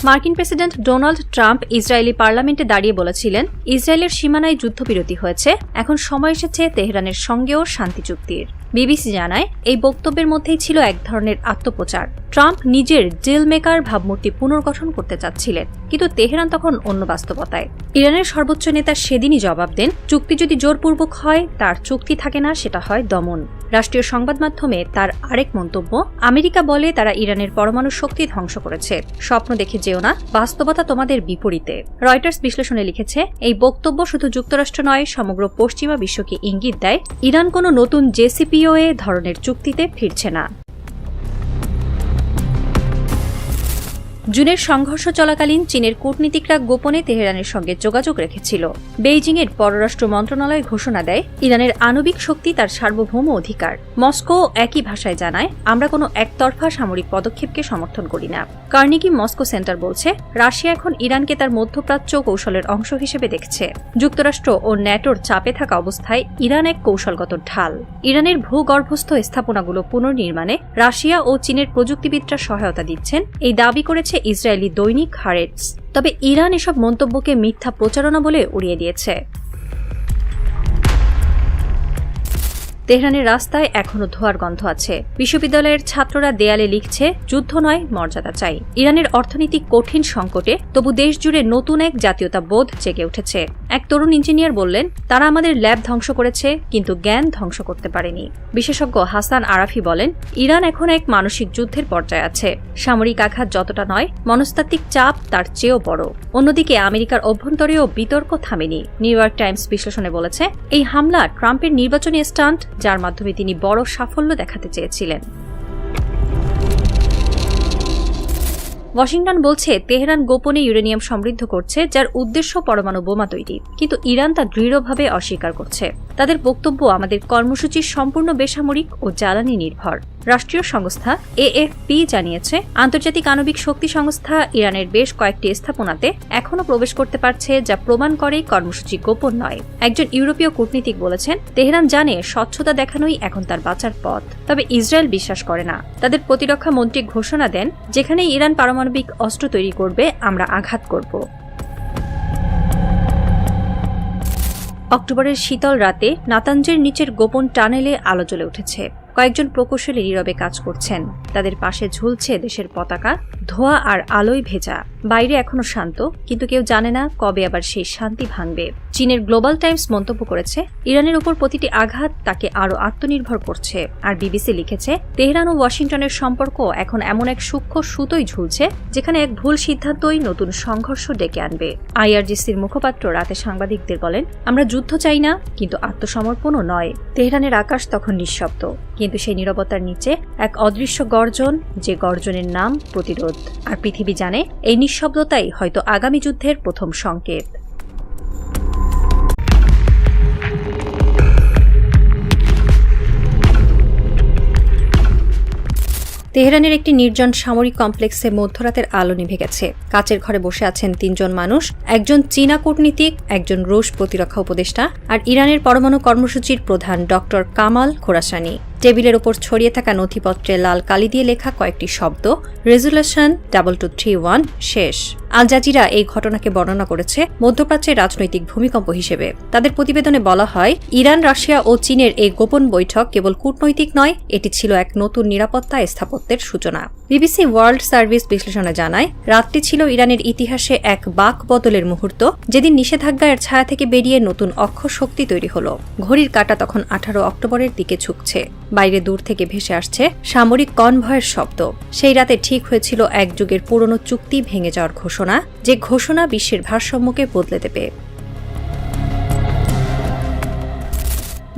মার্কিন প্রেসিডেন্ট ডোনাল্ড ট্রাম্প ইসরায়েলি পার্লামেন্টে দাঁড়িয়ে বলেছিলেন, ইসরায়েলের সীমানায় যুদ্ধবিরতি হয়েছে, এখন সময় এসেছে তেহরানের সঙ্গেও শান্তি চুক্তির। বিবিসি জানায়, এই বক্তব্যের মধ্যেই ছিল এক ধরনের আত্মপ্রচার। ট্রাম্প নিজের ডিল মেকার ভাবমূর্তি পুনর্গঠন করতে চাচ্ছিলেন, কিন্তু তেহরান তখন অন্য বাস্তবতায়। ইরানের সর্বোচ্চ নেতা সেদিনই জবাব দেন, চুক্তি যদি জোরপূর্বক হয়, তার চুক্তি থাকে না, সেটা হয় দমন। রাষ্ট্রীয় সংবাদ মাধ্যমে তার আরেক মন্তব্য, আমেরিকা বলে তারা ইরানের পরমাণু শক্তি ধ্বংস করেছে, স্বপ্ন দেখে যেও না, বাস্তবতা তোমাদের বিপরীতে। রয়টার্স বিশ্লেষণে লিখেছে, এই বক্তব্য শুধু যুক্তরাষ্ট্র নয়, সমগ্র পশ্চিমা বিশ্বকে ইঙ্গিত দেয় ইরান কোনো নতুন জেসিপিওএ ধরনের চুক্তিতে ফিরছে না। জুনের সংঘর্ষ চলাকালীন চীনের কূটনীতিকরা গোপনে তেহরানের সঙ্গে যোগাযোগ রেখেছিল। বেইজিংয়ের পররাষ্ট্র মন্ত্রণালয় ঘোষণা দেয়, ইরানের আণবিক শক্তি তার সার্বভৌম অধিকার। মস্কো একই ভাষায় জানায়, আমরা কোনো একতরফা সামরিক পদক্ষেপকে সমর্থন করি না। কার্নেগি মস্কো সেন্টার বলছে, রাশিয়া এখন ইরানকে তার মধ্যপ্রাচ্য কৌশলের অংশ হিসেবে দেখছে। যুক্তরাষ্ট্র ও ন্যাটোর চাপে থাকা অবস্থায় ইরান এক কৌশলগত ঢাল। ইরানের ভূগর্ভস্থ স্থাপনাগুলো পুনর্নির্মাণে রাশিয়া ও চীনের প্রযুক্তিবিদরা সহায়তা দিচ্ছেন, এই দাবি করেছে ইসরায়েলি দৈনিক হারেটস। তবে ইরান এসব মন্তব্যকে মিথ্যা প্রচারণা বলে উড়িয়ে দিয়েছে। তেহরানের রাস্তায় এখনো ধোঁয়ার গন্ধ আছে। বিশ্ববিদ্যালয়ের ছাত্ররা দেয়ালে লিখছে, যুদ্ধ নয়, মর্যাদা চাই। ইরানের অর্থনৈতিক কঠিন সংকটে তবু দেশ জুড়ে নতুন এক জাতীয়তা বোধ জেগে উঠেছে। এক তরুণ ইঞ্জিনিয়ার বললেন, তারা আমাদের ল্যাব ধ্বংস করেছে, কিন্তু জ্ঞান ধ্বংস করতে পারেনি। বিশেষজ্ঞ হাসান আরাফি বলেন, ইরান এখন এক মানসিক যুদ্ধের পর্যায়ে আছে। সামরিক আঘাত যতটা নয়, মনস্তাত্ত্বিক চাপ তার চেয়েও বড়। অন্যদিকে আমেরিকার অভ্যন্তরেও বিতর্ক থামেনি। নিউ ইয়র্ক টাইমস বিশ্লেষণে বলেছে, এই হামলা ট্রাম্পের নির্বাচনী স্টান্ট, যার মাধ্যমে তিনি বড় সাফল্য দেখাতে চেয়েছিলেন। ওয়াশিংটন বলছে, তেহরান গোপনে ইউরেনিয়াম সমৃদ্ধ করছে, যার উদ্দেশ্য পরমাণু বোমা তৈরি, কিন্তু ইরান তা দৃঢ়ভাবে অস্বীকার করছে। তাদের বক্তব্য, আমাদের কর্মসূচি সম্পূর্ণ বেসামরিক ও জ্বালানি নির্ভর। রাষ্ট্রীয় সংস্থা এএফপি জানিয়েছে, আন্তর্জাতিক আণবিক শক্তি সংস্থা ইরানের বেশ কয়েকটি স্থাপনাতে এখনও প্রবেশ করতে পারছে, যা প্রমাণ করে কর্মসূচি গোপন নয়। একজন ইউরোপীয় কূটনীতিক বলেছেন, তেহরান জানে স্বচ্ছতা দেখানোই এখন তার বাঁচার পথ। তবে ইসরায়েল বিশ্বাস করে না। তাদের প্রতিরক্ষা মন্ত্রী ঘোষণা দেন, যেখানে ইরান পারমাণবিক অস্ত্র তৈরি করবে, আমরা আঘাত করব। অক্টোবরের শীতল রাতে নাতানজের নিচের গোপন টানেলে আলো জ্বলে উঠেছে। কয়েকজন প্রকৌশলী নীরবে কাজ করছেন। তাদের পাশে ঝুলছে দেশের পতাকা, ধোঁয়া আর আলোয় ভেজা। বাইরে এখনো শান্ত, কিন্তু কেউ জানে না কবে আবার সেই শান্তি ভাঙবে। চীনের গ্লোবাল টাইমস মন্তব্য করেছে, ইরানের উপর প্রতিটি আঘাত তাকে আরও আত্মনির্ভর করছে। আর বিবিসি লিখেছে, তেহরান ও ওয়াশিংটনের সম্পর্ক এখন এমন এক সূক্ষ্ম সুতোই ঝুলছে, যেখানে এক ভুল সিদ্ধান্তই নতুন সংঘর্ষ ডেকে আনবে। আইআরজিসির মুখপাত্র রাতে সাংবাদিকদের বলেন, আমরা যুদ্ধ চাই না, কিন্তু আত্মসমর্পণও নয়। তেহরানের আকাশ তখন নিঃশব্দ, কিন্তু সেই নীরবতার নিচে এক অদৃশ্য গর্জন, যে গর্জনের নাম প্রতিরোধ। আর পৃথিবী জানে, এই নিঃশব্দতাই হয়তো আগামী যুদ্ধের প্রথম সংকেত। তেহরানের একটি নির্জন সামরিক কমপ্লেক্সে মধ্যরাতের আলো নিভে গেছে। কাচের ঘরে বসে আছেন 3 জন মানুষ, একজন চীনা কূটনীতিক, একজন রুশ প্রতিরক্ষা উপদেষ্টা আর ইরানের পরমাণু কর্মসূচির প্রধান ডক্টর কামাল খোরাসানি। টেবিলের ওপর ছড়িয়ে থাকা নথিপত্রে লাল কালি দিয়ে লেখা কয়েকটি শব্দ, রেজুলেশন 2231 শেষ। আল জাজিরা এই ঘটনাকে বর্ণনা করেছে মধ্যপ্রাচ্যের রাজনৈতিক ভূমিকম্প হিসেবে। তাদের প্রতিবেদনে বলা হয়, ইরান, রাশিয়া ও চীনের এই গোপন বৈঠক কেবল কূটনৈতিক নয়, এটি ছিল এক নতুন নিরাপত্তা স্থাপত্যের সূচনা। বিবিসি ওয়ার্ল্ড সার্ভিস বিশ্লেষণে জানায়, রাতটি ছিল ইরানের ইতিহাসে এক বাক বদলের মুহূর্ত, যেদিন নিষেধাজ্ঞার ছায়া থেকে বেরিয়ে নতুন অক্ষর শক্তি তৈরি হল। ঘড়ির কাঁটা তখন 18 অক্টোবরের দিকে ঝুঁকছে। বাইরে দূর থেকে ভেসে আসছে সামরিক কনভয়ের শব্দ। সেই রাতে ঠিক হয়েছিল এক যুগের পুরনো চুক্তি ভেঙে যাওয়ার ঘোষণা, যে ঘোষণা বিশ্বের ভারসাম্যকে বদলে দেবে।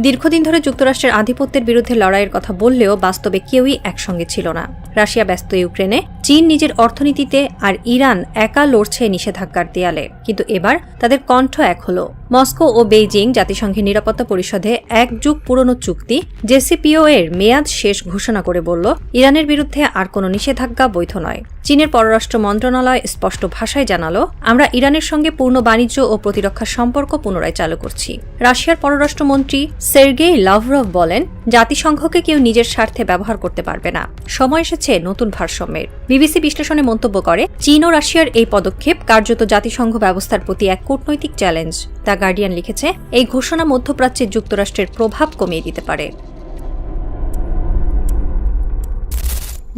দীর্ঘদিন ধরে যুক্তরাষ্ট্রের আধিপত্যের বিরুদ্ধে লড়াইয়ের কথা বললেও বাস্তবে কেউই একসঙ্গে ছিল না। রাশিয়া ব্যস্ত ইউক্রেনে, চীন নিজের অর্থনীতিতে, আর ইরান একা লড়ছে নিষেধাজ্ঞার দেয়ালে। কিন্তু এবার তাদের কণ্ঠ এক হলো। মস্কো ও বেইজিং জাতিসংঘের নিরাপত্তা পরিষদে এক যুগ পুরনো চুক্তি জেসিপিও এর মেয়াদ শেষ ঘোষণা করে বলল, ইরানের বিরুদ্ধে আর কোনো নিষেধাজ্ঞা বৈধ নয়। চীনের পররাষ্ট্র মন্ত্রণালয় স্পষ্ট ভাষায় জানালো, আমরা ইরানের সঙ্গে পূর্ণ বাণিজ্য ও প্রতিরক্ষা সম্পর্ক পুনরায় চালু করছি। রাশিয়ার পররাষ্ট্রমন্ত্রী সের্গেই লাভরভ বলেন, জাতিসংঘকে কেউ নিজের স্বার্থে ব্যবহার করতে পারবে না। সময় এসেছে নতুন ভারসাম্যের। বিবিসি বিশ্লেষণে মন্তব্য করে, চীন ও রাশিয়ার এই পদক্ষেপ কার্যত জাতিসংঘ ব্যবস্থার প্রতি এক কূটনৈতিক চ্যালেঞ্জ। দ্য গার্ডিয়ান লিখেছে, এই ঘোষণা মধ্যপ্রাচ্যে যুক্তরাষ্ট্রের প্রভাব কমিয়ে দিতে পারে।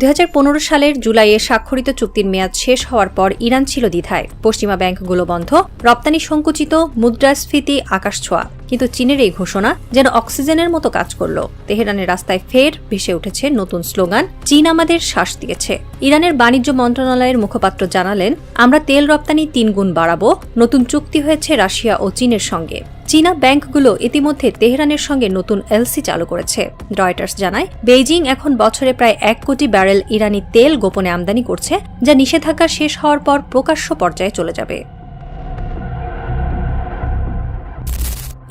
2015 সালের জুলাইয়ে স্বাক্ষরিত চুক্তির মেয়াদ শেষ হওয়ার পর ইরান ছিল দ্বিধায়। পশ্চিমা ব্যাংকগুলো বন্ধ, রপ্তানি সংকুচিত, মুদ্রাস্ফীতি আকাশছোঁয়া। কিন্তু চীনের এই ঘোষণা যেন অক্সিজেনের মতো কাজ করল। তেহরানের রাস্তায় ফের ভেসে উঠেছে নতুন স্লোগান, চীন আমাদের শ্বাস দিয়েছে। ইরানের বাণিজ্য মন্ত্রণালয়ের মুখপাত্র জানালেন, আমরা তেল রপ্তানি 3 গুণ বাড়াবো। নতুন চুক্তি হয়েছে রাশিয়া ও চীনের সঙ্গে। চীনা ব্যাংকগুলো ইতিমধ্যে তেহরানের সঙ্গে নতুন এলসি চালু করেছে। রয়টার্স জানায়, বেইজিং এখন বছরে প্রায় 1 কোটি ব্যারেল ইরানি তেল গোপনে আমদানি করছে, যা নিষেধাজ্ঞা শেষ হওয়ার পর প্রকাশ্য পর্যায়ে চলে যাবে।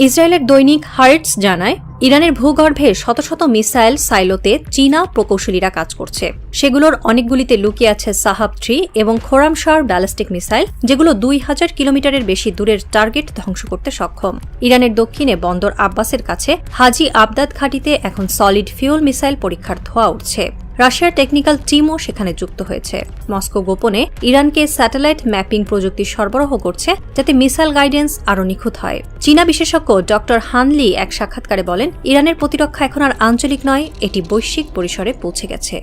ইসরায়েলের দৈনিক হারেটস জানায়, ইরানের ভূগর্ভে শত শত মিসাইল সাইলোতে চীনা প্রকৌশলীরা কাজ করছে। সেগুলোর অনেকগুলিতে লুকিয়ে আছে সাহাব-3 এবং খোরামশার ব্যালিস্টিক মিসাইল, যেগুলো 2000 কিলোমিটারের বেশি দূরের টার্গেট ধ্বংস করতে সক্ষম। ইরানের দক্ষিণে বন্দর আব্বাসের কাছে হাজি আবদাদ ঘাঁটিতে এখন সলিড ফিউল মিসাইল পরীক্ষার ধোঁয়া উঠছে। রাশিয়ার টেকনিক্যাল টিমও সেখানে যুক্ত হয়েছে। মস্কো গোপনে ইরানকে স্যাটেলাইট ম্যাপিং প্রযুক্তি সরবরাহ করছে, যাতে মিসাইল গাইডেন্স আরও নিখুঁত হয়। চীনা বিশেষজ্ঞ ডক্টর হানলি এক সাক্ষাৎকারে বলেন, ইরানের প্রতিরক্ষা এখন আর আঞ্চলিক নয়, এটি বৈশ্বিক পরিসরে পৌঁছে গেছে।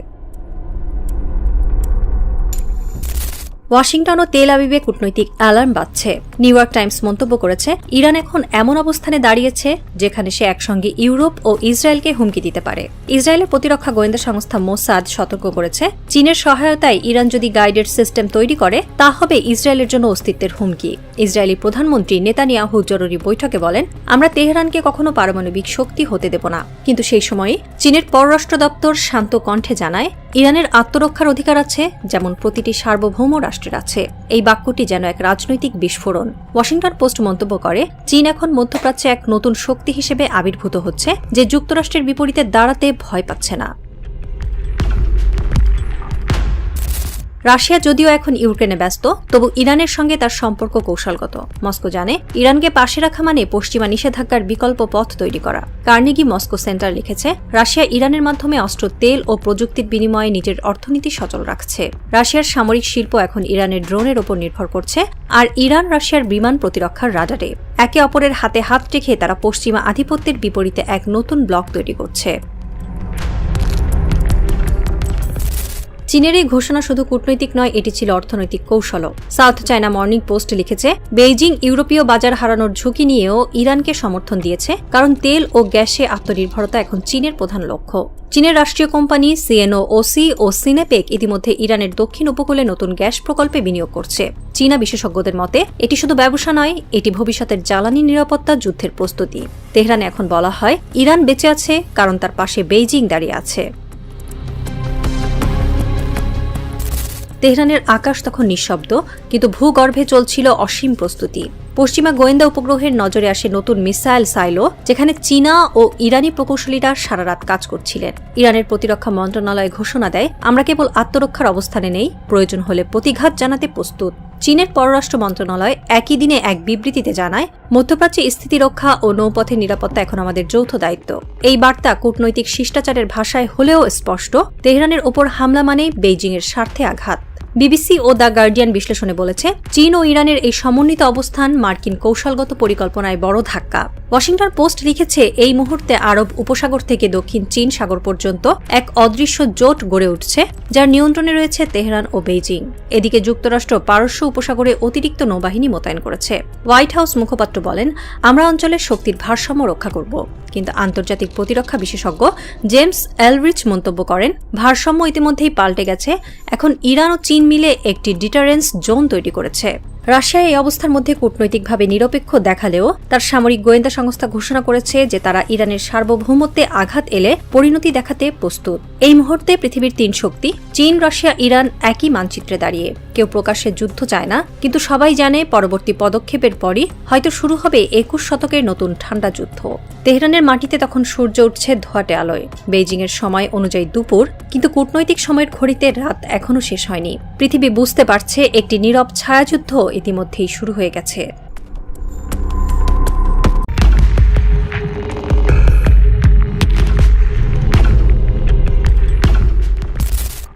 ওয়াশিংটন ও তেল আবিবে কূটনৈতিক অ্যালার্ম বাজছে। নিউ ইয়র্ক টাইমস মন্তব্য করেছে, ইরান এখন এমন অবস্থানে দাঁড়িয়েছে যেখানে সে একসঙ্গে ইউরোপ ও ইসরায়েলকে হুমকি দিতে পারে। ইসরায়েলের প্রতিরক্ষা গোয়েন্দা সংস্থা মোসাদ সতর্ক করেছে, চীনের সহায়তায় ইরান যদি গাইডেড সিস্টেম তৈরি করে, তা হবে ইসরায়েলের জন্য অস্তিত্বের হুমকি। ইসরায়েলি প্রধানমন্ত্রী নেতানিয়াহু জরুরি বৈঠকে বলেন, আমরা তেহরানকে কখনো পারমাণবিক শক্তি হতে দেব না। কিন্তু সেই সময় চীনের পররাষ্ট্র দপ্তর শান্ত কণ্ঠে জানায়, ইরানের আত্মরক্ষার অধিকার আছে, যেমন প্রতিটি সার্বভৌম রাষ্ট্রের আছে। এই বাক্যটি যেন এক রাজনৈতিক বিস্ফোরণ। ওয়াশিংটন পোস্ট মন্তব্য করে, চীন এখন মধ্যপ্রাচ্যে এক নতুন শক্তি হিসেবে আবির্ভূত হচ্ছে, যে যুক্তরাষ্ট্রের বিপরীতে দাঁড়াতে ভয় পাচ্ছে না। রাশিয়া যদিও এখন ইউক্রেনে ব্যস্ত, তবু ইরানের সঙ্গে তার সম্পর্ক কৌশলগত। মস্কো জানে, ইরানকে পাশে রাখা মানে পশ্চিমা নিষেধাজ্ঞার বিকল্প পথ তৈরি করা। কার্নেগি মস্কো সেন্টার লিখেছে, রাশিয়া ইরানের মাধ্যমে অস্ত্র, তেল ও প্রযুক্তির বিনিময়ে নিজের অর্থনীতি সচল রাখছে। রাশিয়ার সামরিক শিল্প এখন ইরানের ড্রোনের ওপর নির্ভর করছে, আর ইরান রাশিয়ার বিমান প্রতিরক্ষার রাডারে। একে অপরের হাতে হাত রেখে তারা পশ্চিমা আধিপত্যের বিপরীতে এক নতুন ব্লক তৈরি করছে। চীনের এই ঘোষণা শুধু কূটনৈতিক নয়, এটি ছিল অর্থনৈতিক কৌশলও। সাউথ চায়না মর্নিং পোস্ট লিখেছে, বেইজিং ইউরোপীয় বাজার হারানোর ঝুঁকি নিয়েও ইরানকে সমর্থন দিয়েছে, কারণ তেল ও গ্যাসে আত্মনির্ভরতা এখন চীনের প্রধান লক্ষ্য। চীনের রাষ্ট্রীয় কোম্পানি সিএনওওসি ও সিনেপেক ইতিমধ্যে ইরানের দক্ষিণ উপকূলে নতুন গ্যাস প্রকল্পে বিনিয়োগ করছে। চীনা বিশেষজ্ঞদের মতে এটি শুধু ব্যবসা নয়, এটি ভবিষ্যতের জ্বালানি নিরাপত্তা যুদ্ধের প্রস্তুতি। তেহরানে এখন বলা হয় ইরান বেঁচে আছে কারণ তার পাশে বেইজিং দাঁড়িয়ে আছে। তেহরানের আকাশ তখন নিঃশব্দ, কিন্তু ভূগর্ভে চলছিল অসীম প্রস্তুতি। পশ্চিমা গোয়েন্দা উপগ্রহের নজরে আসে নতুন মিসাইল সাইলো, যেখানে চীনা ও ইরানি প্রকৌশলীরা সারারাত কাজ করছিলেন। ইরানের প্রতিরক্ষা মন্ত্রণালয় ঘোষণা দেয়, আমরা কেবল আত্মরক্ষার অবস্থানে নেই, প্রয়োজন হলে প্রতিঘাত জানাতে প্রস্তুত। চীনের পররাষ্ট্র মন্ত্রণালয় একই দিনে এক বিবৃতিতে জানায়, মধ্যপ্রাচ্যে স্থিতি রক্ষা ও নৌপথের নিরাপত্তা এখন আমাদের যৌথ দায়িত্ব। এই বার্তা কূটনৈতিক শিষ্টাচারের ভাষায় হলেও স্পষ্ট, তেহরানের ওপর হামলা মানেই বেইজিংয়ের স্বার্থে আঘাত। বিবিসি ও দ্য গার্ডিয়ান বিশ্লেষণে বলেছে, চীন ও ইরানের এই সমন্বিত অবস্থান মার্কিন কৌশলগত পরিকল্পনায় বড় ধাক্কা। ওয়াশিংটন পোস্ট লিখেছে, এই মুহূর্তে আরব উপসাগর থেকে দক্ষিণ চীন সাগর পর্যন্ত এক অদৃশ্য জোট গড়ে উঠছে, যার নিয়ন্ত্রণে রয়েছে তেহরান ও বেইজিং। এদিকে যুক্তরাষ্ট্র পারস্য উপসাগরে অতিরিক্ত নৌবাহিনী মোতায়েন করেছে। হোয়াইট হাউস মুখপাত্র বলেন, আমরা অঞ্চলের শক্তির ভারসাম্য রক্ষা করব। কিন্তু আন্তর্জাতিক প্রতিরক্ষা বিশেষজ্ঞ জেমস এলরিচ মন্তব্য করেন, ভারসাম্য ইতিমধ্যেই পাল্টে গেছে, এখন ইরান ও চীন মিলে একটি ডিটারেন্স জোন তৈরি করেছে। রাশিয়া এই অবস্থার মধ্যে কূটনৈতিকভাবে নিরপেক্ষ দেখালেও তার সামরিক গোয়েন্দা সংস্থা ঘোষণা করেছে যে তারা ইরানের সার্বভৌমত্বে আঘাত এলে পরিণতি দেখাতে প্রস্তুত। এই মুহূর্তে পৃথিবীর তিন শক্তি চীন, রাশিয়া, ইরান একই মানচিত্রে দাঁড়িয়ে। কেউ প্রকাশ্যে যুদ্ধ চায় না, কিন্তু সবাই জানে পরবর্তী পদক্ষেপের পরই হয়তো শুরু হবে 21 শতকের নতুন ঠান্ডা যুদ্ধ। তেহরানের মাটিতে তখন সূর্য উঠছে ধোঁয়াটে আলোয়। বেইজিংয়ের সময় অনুযায়ী দুপুর, কিন্তু কূটনৈতিক সময়ের ঘড়িতে রাত এখনও শেষ হয়নি। পৃথিবী বুঝতে পারছে একটি নীরব ছায়াযুদ্ধ ইতিমধ্যেই শুরু হয়ে গেছে।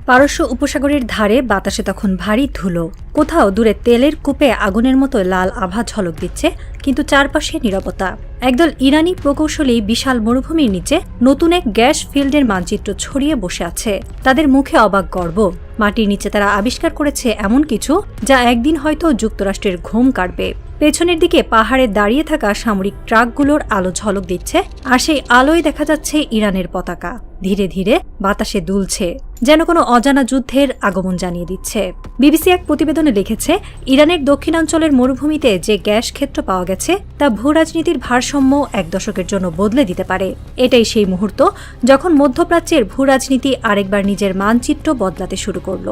পারস্য উপসাগরের ধারে বাতাসে তখন ভারী ধুলো। কোথাও দূরে তেলের কূপে আগুনের মতো লাল আভা ঝলক দিচ্ছে, কিন্তু চারপাশে নীরবতা। একদল ইরানি প্রকৌশলী বিশাল মরুভূমির নিচে নতুন এক গ্যাস ফিল্ডের মানচিত্র ছড়িয়ে বসে আছে। তাদের মুখে অবাক গর্ব। মাটির নিচে তারা আবিষ্কার করেছে এমন কিছু যা একদিন হয়তো যুক্তরাষ্ট্রের ঘুম কাটবে। পেছনের দিকে পাহাড়ে দাঁড়িয়ে থাকা সামরিক ট্রাকগুলোর আলো ঝলক দিচ্ছে, আর সেই আলোয় দেখা যাচ্ছে ইরানের পতাকা ধীরে ধীরে বাতাসে দুলছে, যেন কোনো অজানা যুদ্ধের আগমন জানিয়ে দিচ্ছে। বিবিসি এক প্রতিবেদনে লিখেছে, ইরানের দক্ষিণাঞ্চলের মরুভূমিতে যে গ্যাস ক্ষেত্র পাওয়া গেছে তা ভূরাজনীতির ভারসাম্য এক দশকের জন্য বদলে দিতে পারে। এটাই সেই মুহূর্ত যখন মধ্যপ্রাচ্যের ভূরাজনীতি আরেকবার নিজের মানচিত্র বদলাতে শুরু করল।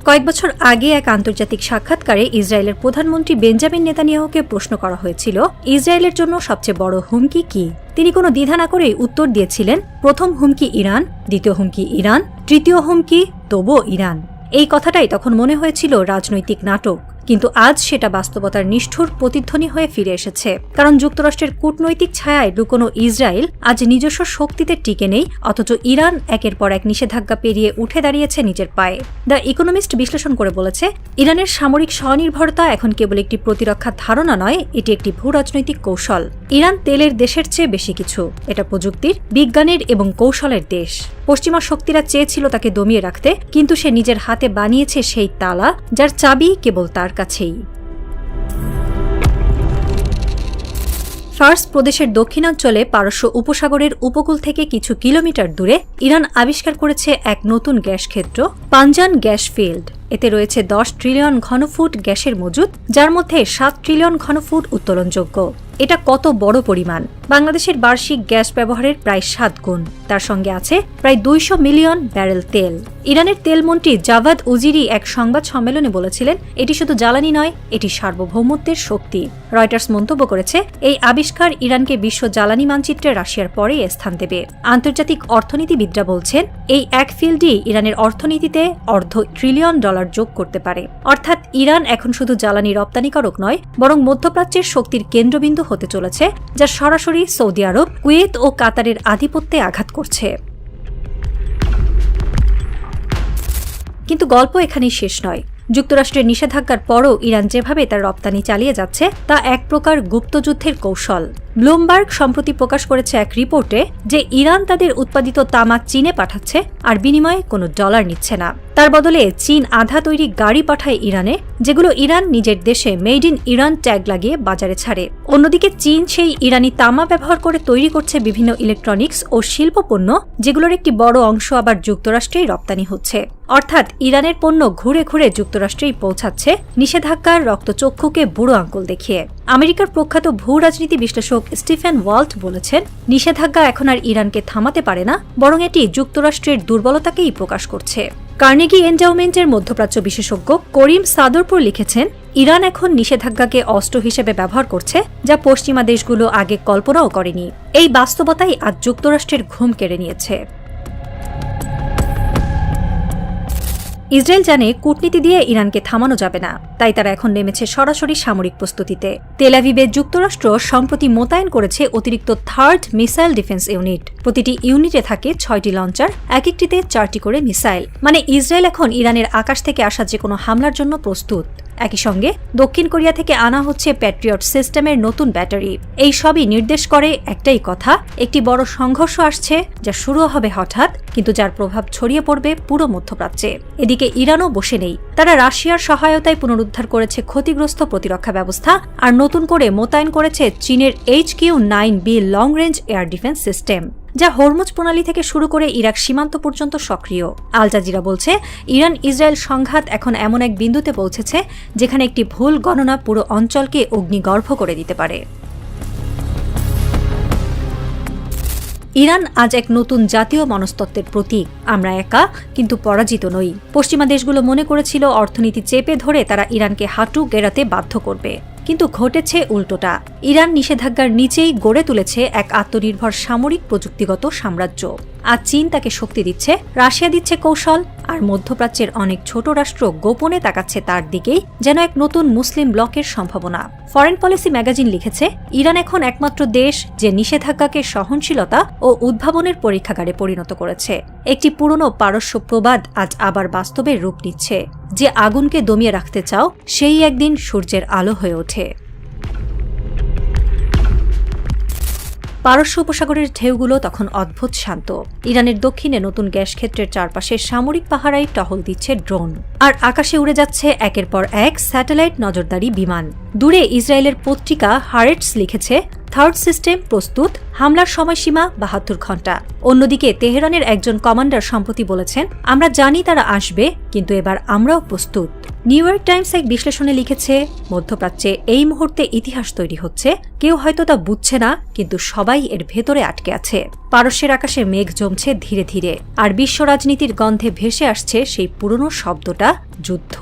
কয়েক বছর আগে এক আন্তর্জাতিক সাক্ষাৎকারে ইসরায়েলের প্রধানমন্ত্রী বেঞ্জামিন নেতানিয়াহুকে প্রশ্ন করা হয়েছিল, ইসরায়েলের জন্য সবচেয়ে বড় হুমকি কি? তিনি কোনো দ্বিধা না করেই উত্তর দিয়েছিলেন, প্রথম হুমকি ইরান, দ্বিতীয় হুমকি ইরান, তৃতীয় হুমকি তবুও ইরান। এই কথাটাই তখন মনে হয়েছিল রাজনৈতিক নাটক, কিন্তু আজ সেটা বাস্তবতার নিষ্ঠুর প্রতিধ্বনি হয়ে ফিরে এসেছে। কারণ যুক্তরাষ্ট্রের কূটনৈতিক ছায়ায় লুকোনো ইসরায়েল আজ নিজস্ব শক্তিতে টিকে নেই, অথচ ইরান একের পর এক নিষেধাজ্ঞা পেরিয়ে উঠে দাঁড়িয়েছে নিজের পায়ে। দ্য ইকোনমিস্ট বিশ্লেষণ করে বলেছে, ইরানের সামরিক স্বনির্ভরতা এখন কেবল একটি প্রতিরক্ষার ধারণা নয়, এটি একটি ভূরাজনৈতিক কৌশল। ইরান তেলের দেশের চেয়ে বেশি কিছু, এটা প্রযুক্তির, বিজ্ঞানের এবং কৌশলের দেশ। পশ্চিমা শক্তিরা চেয়েছিল তাকে দমিয়ে রাখতে, কিন্তু সে নিজের হাতে বানিয়েছে সেই তালা যার চাবি কেবল তার কাছেই। ফার্স প্রদেশের দক্ষিণাঞ্চলে পারস্য উপসাগরের উপকূল থেকে কিছু কিলোমিটার দূরে ইরান আবিষ্কার করেছে এক নতুন গ্যাস ক্ষেত্র, পাঞ্জান গ্যাস ফিল্ড। এতে রয়েছে 10 ট্রিলিয়ন ঘনফুট গ্যাসের মজুদ, যার মধ্যে 7 ট্রিলিয়ন ঘনফুট উত্তোলনযোগ্য। এটা কত বড় পরিমাণ! বাংলাদেশের বার্ষিক গ্যাস ব্যবহারের প্রায় 7 গুণ। তার সঙ্গে আছে প্রায় 200 মিলিয়ন ব্যারেল তেল। ইরানের তেলমন্ত্রী জাভাদ উজিরি এক সংবাদ সম্মেলনে বলেছিলেন, এটি শুধু জ্বালানি নয়, এটি সার্বভৌমত্বের শক্তি। রয়টার্স মন্তব্য করেছে, এই আবিষ্কার ইরানকে বিশ্ব জ্বালানি মানচিত্রে রাশিয়ার পরেই স্থান দেবে। আন্তর্জাতিক অর্থনীতিবিদরা বলছেন, এই এক ফিল্ডই ইরানের অর্থনীতিতে $1/2 ট্রিলিয়ন যোগ করতে পারে। অর্থাৎ ইরান এখন শুধু জ্বালানি রপ্তানিকারক নয়, বরং মধ্যপ্রাচ্যের শক্তির কেন্দ্রবিন্দু হতে চলেছে, যা সরাসরি সৌদি আরব, কুয়েত ও কাতারের আধিপত্যে আঘাত করছে। কিন্তু গল্প এখানেই শেষ নয়। যুক্তরাষ্ট্রের নিষেধাজ্ঞার পরও ইরান যেভাবে তার রপ্তানি চালিয়ে যাচ্ছে তা এক প্রকার গুপ্তযুদ্ধের কৌশল। ব্লুমবার্গ সম্প্রতি প্রকাশ করেছে এক রিপোর্টে যে ইরান তাদের উৎপাদিত তামাক চীনে পাঠাচ্ছে আর বিনিময়ে কোনো ডলার নিচ্ছে না। তার বদলে চীন আধা তৈরি গাড়ি পাঠায় ইরানে, যেগুলো ইরান নিজের দেশে মেড ইন ইরান ট্যাগ লাগিয়ে বাজারে ছাড়ে। অন্যদিকে চীন সেই ইরানি তামা ব্যবহার করে তৈরি করছে বিভিন্ন ইলেকট্রনিক্স ও শিল্পপণ্য, যেগুলোর একটি বড় অংশ আবার যুক্তরাষ্ট্রেই রপ্তানি হচ্ছে। অর্থাৎ ইরানের পণ্য ঘুরে ঘুরে যুক্তরাষ্ট্রেই পৌঁছাচ্ছে নিষেধাজ্ঞার রক্তচক্ষুকে বুড়ো আঙ্গুল দেখিয়ে। আমেরিকার প্রখ্যাত ভূ রাজনীতি বিশ্লেষক স্টিফেন ওয়াল্ট বলেছেন, নিষেধাজ্ঞা এখন আর ইরানকে থামাতে পারে না, বরং এটি যুক্তরাষ্ট্রের দুর্বলতাকেই প্রকাশ করছে। কার্নেগি এন্ডাউমেন্টের মধ্যপ্রাচ্য বিশেষজ্ঞ করিম সাদরপুর লিখেছেন, ইরান এখন নিষেধাজ্ঞাকে অস্ত্র হিসেবে ব্যবহার করছে, যা পশ্চিমা দেশগুলো আগে কল্পনাও করেনি। এই বাস্তবতাই আজ যুক্তরাষ্ট্রের ঘুম কেড়ে নিয়েছে। ইসরায়েল জানে কূটনীতি দিয়ে ইরানকে থামানো যাবে না, তাই তারা এখন নেমেছে সরাসরি সামরিক প্রস্তুতিতে। তেল আভিভে যুক্তরাষ্ট্র সম্প্রতি মোতায়েন করেছে অতিরিক্ত 3rd মিসাইল ডিফেন্স ইউনিট। প্রতিটি ইউনিটে থাকে 6টি লঞ্চার, এক একটিতে 4টি করে মিসাইল। মানে ইসরায়েল এখন ইরানের আকাশ থেকে আসা যে কোনো হামলার জন্য প্রস্তুত। একই সঙ্গে দক্ষিণ কোরিয়া থেকে আনা হচ্ছে প্যাট্রিয়ট সিস্টেমের নতুন ব্যাটারি। এই সবই নির্দেশ করে একটাই কথা, একটি বড় সংঘর্ষ আসছে, যা শুরু হবে হঠাৎ, কিন্তু যার প্রভাব ছড়িয়ে পড়বে পুরো মধ্যপ্রাচ্যে। এদিকে ইরানও বসে নেই। তারা রাশিয়ার সহায়তায় পুনরুদ্ধার করেছে ক্ষতিগ্রস্ত প্রতিরক্ষা ব্যবস্থা আর নতুন করে মোতায়েন করেছে চীনের HQ-9B long range air defence system, যা হরমুজ প্রণালী থেকে শুরু করে ইরাক সীমান্ত পর্যন্ত সক্রিয়। আল জাজিরা বলছে, ইরান ইসরায়েল সংঘাত এখন এমন এক বিন্দুতে পৌঁছেছে যেখানে একটি ভুল গণনা পুরো অঞ্চলকে অগ্নিগর্ভ করে দিতে পারে। ইরান আজ এক নতুন জাতীয় মনস্তত্ত্বের প্রতীক। আমরা একা, কিন্তু পরাজিত নই। পশ্চিমা দেশগুলো মনে করেছিল অর্থনীতি চেপে ধরে তারা ইরানকে হাঁটু গেড়াতে বাধ্য করবে, কিন্তু ঘটেছে উল্টোটা। ইরান নিষেধাজ্ঞার নিচেই গড়ে তুলেছে এক আত্মনির্ভর সামরিক প্রযুক্তিগত সাম্রাজ্য। আর চীন তাকে শক্তি দিচ্ছে, রাশিয়া দিচ্ছে কৌশল, আর মধ্যপ্রাচ্যের অনেক ছোট রাষ্ট্র গোপনে তাকাচ্ছে তার দিকেই, যেন এক নতুন মুসলিম ব্লকের সম্ভাবনা। ফরেন পলিসি ম্যাগাজিন লিখেছে, ইরান এখন একমাত্র দেশ যে নিষেধাজ্ঞাকে সহনশীলতা ও উদ্ভাবনের পরীক্ষাগারে পরিণত করেছে। একটি পুরনো পারস্য প্রবাদ আজ আবার বাস্তবে রূপ নিচ্ছে, যে আগুনকে দমিয়ে রাখতে চাও, সেই একদিন সূর্যের আলো হয়ে ওঠে। পারস্য উপসাগরের ঢেউগুলো তখন অদ্ভুত শান্ত। ইরানের দক্ষিণে নতুন গ্যাস ক্ষেত্রের চারপাশে সামরিক পাহারায় টহল দিচ্ছে ড্রোন, আর আকাশে উড়ে যাচ্ছে একের পর এক স্যাটেলাইট নজরদারি বিমান। দূরে ইসরায়েলের পত্রিকা হারেটস লিখেছে, 3rd সিস্টেম প্রস্তুত, হামলার সময়সীমা 72 ঘণ্টা। অন্যদিকে তেহরানের একজন কমান্ডার সম্প্রতি বলেছেন, আমরা জানি তারা আসবে, কিন্তু এবার আমরাও প্রস্তুত। নিউ ইয়র্ক টাইমস এক বিশ্লেষণে লিখেছে, মধ্যপ্রাচ্যে এই মুহূর্তে ইতিহাস তৈরি হচ্ছে। কেউ হয়তো তা বুঝছে না, কিন্তু সবাই এর ভেতরে আটকে আছে। পারস্যের আকাশে মেঘ জমছে ধীরে ধীরে, আর বিশ্ব রাজনীতির গন্ধে ভেসে আসছে সেই পুরনো শব্দটা, যুদ্ধ।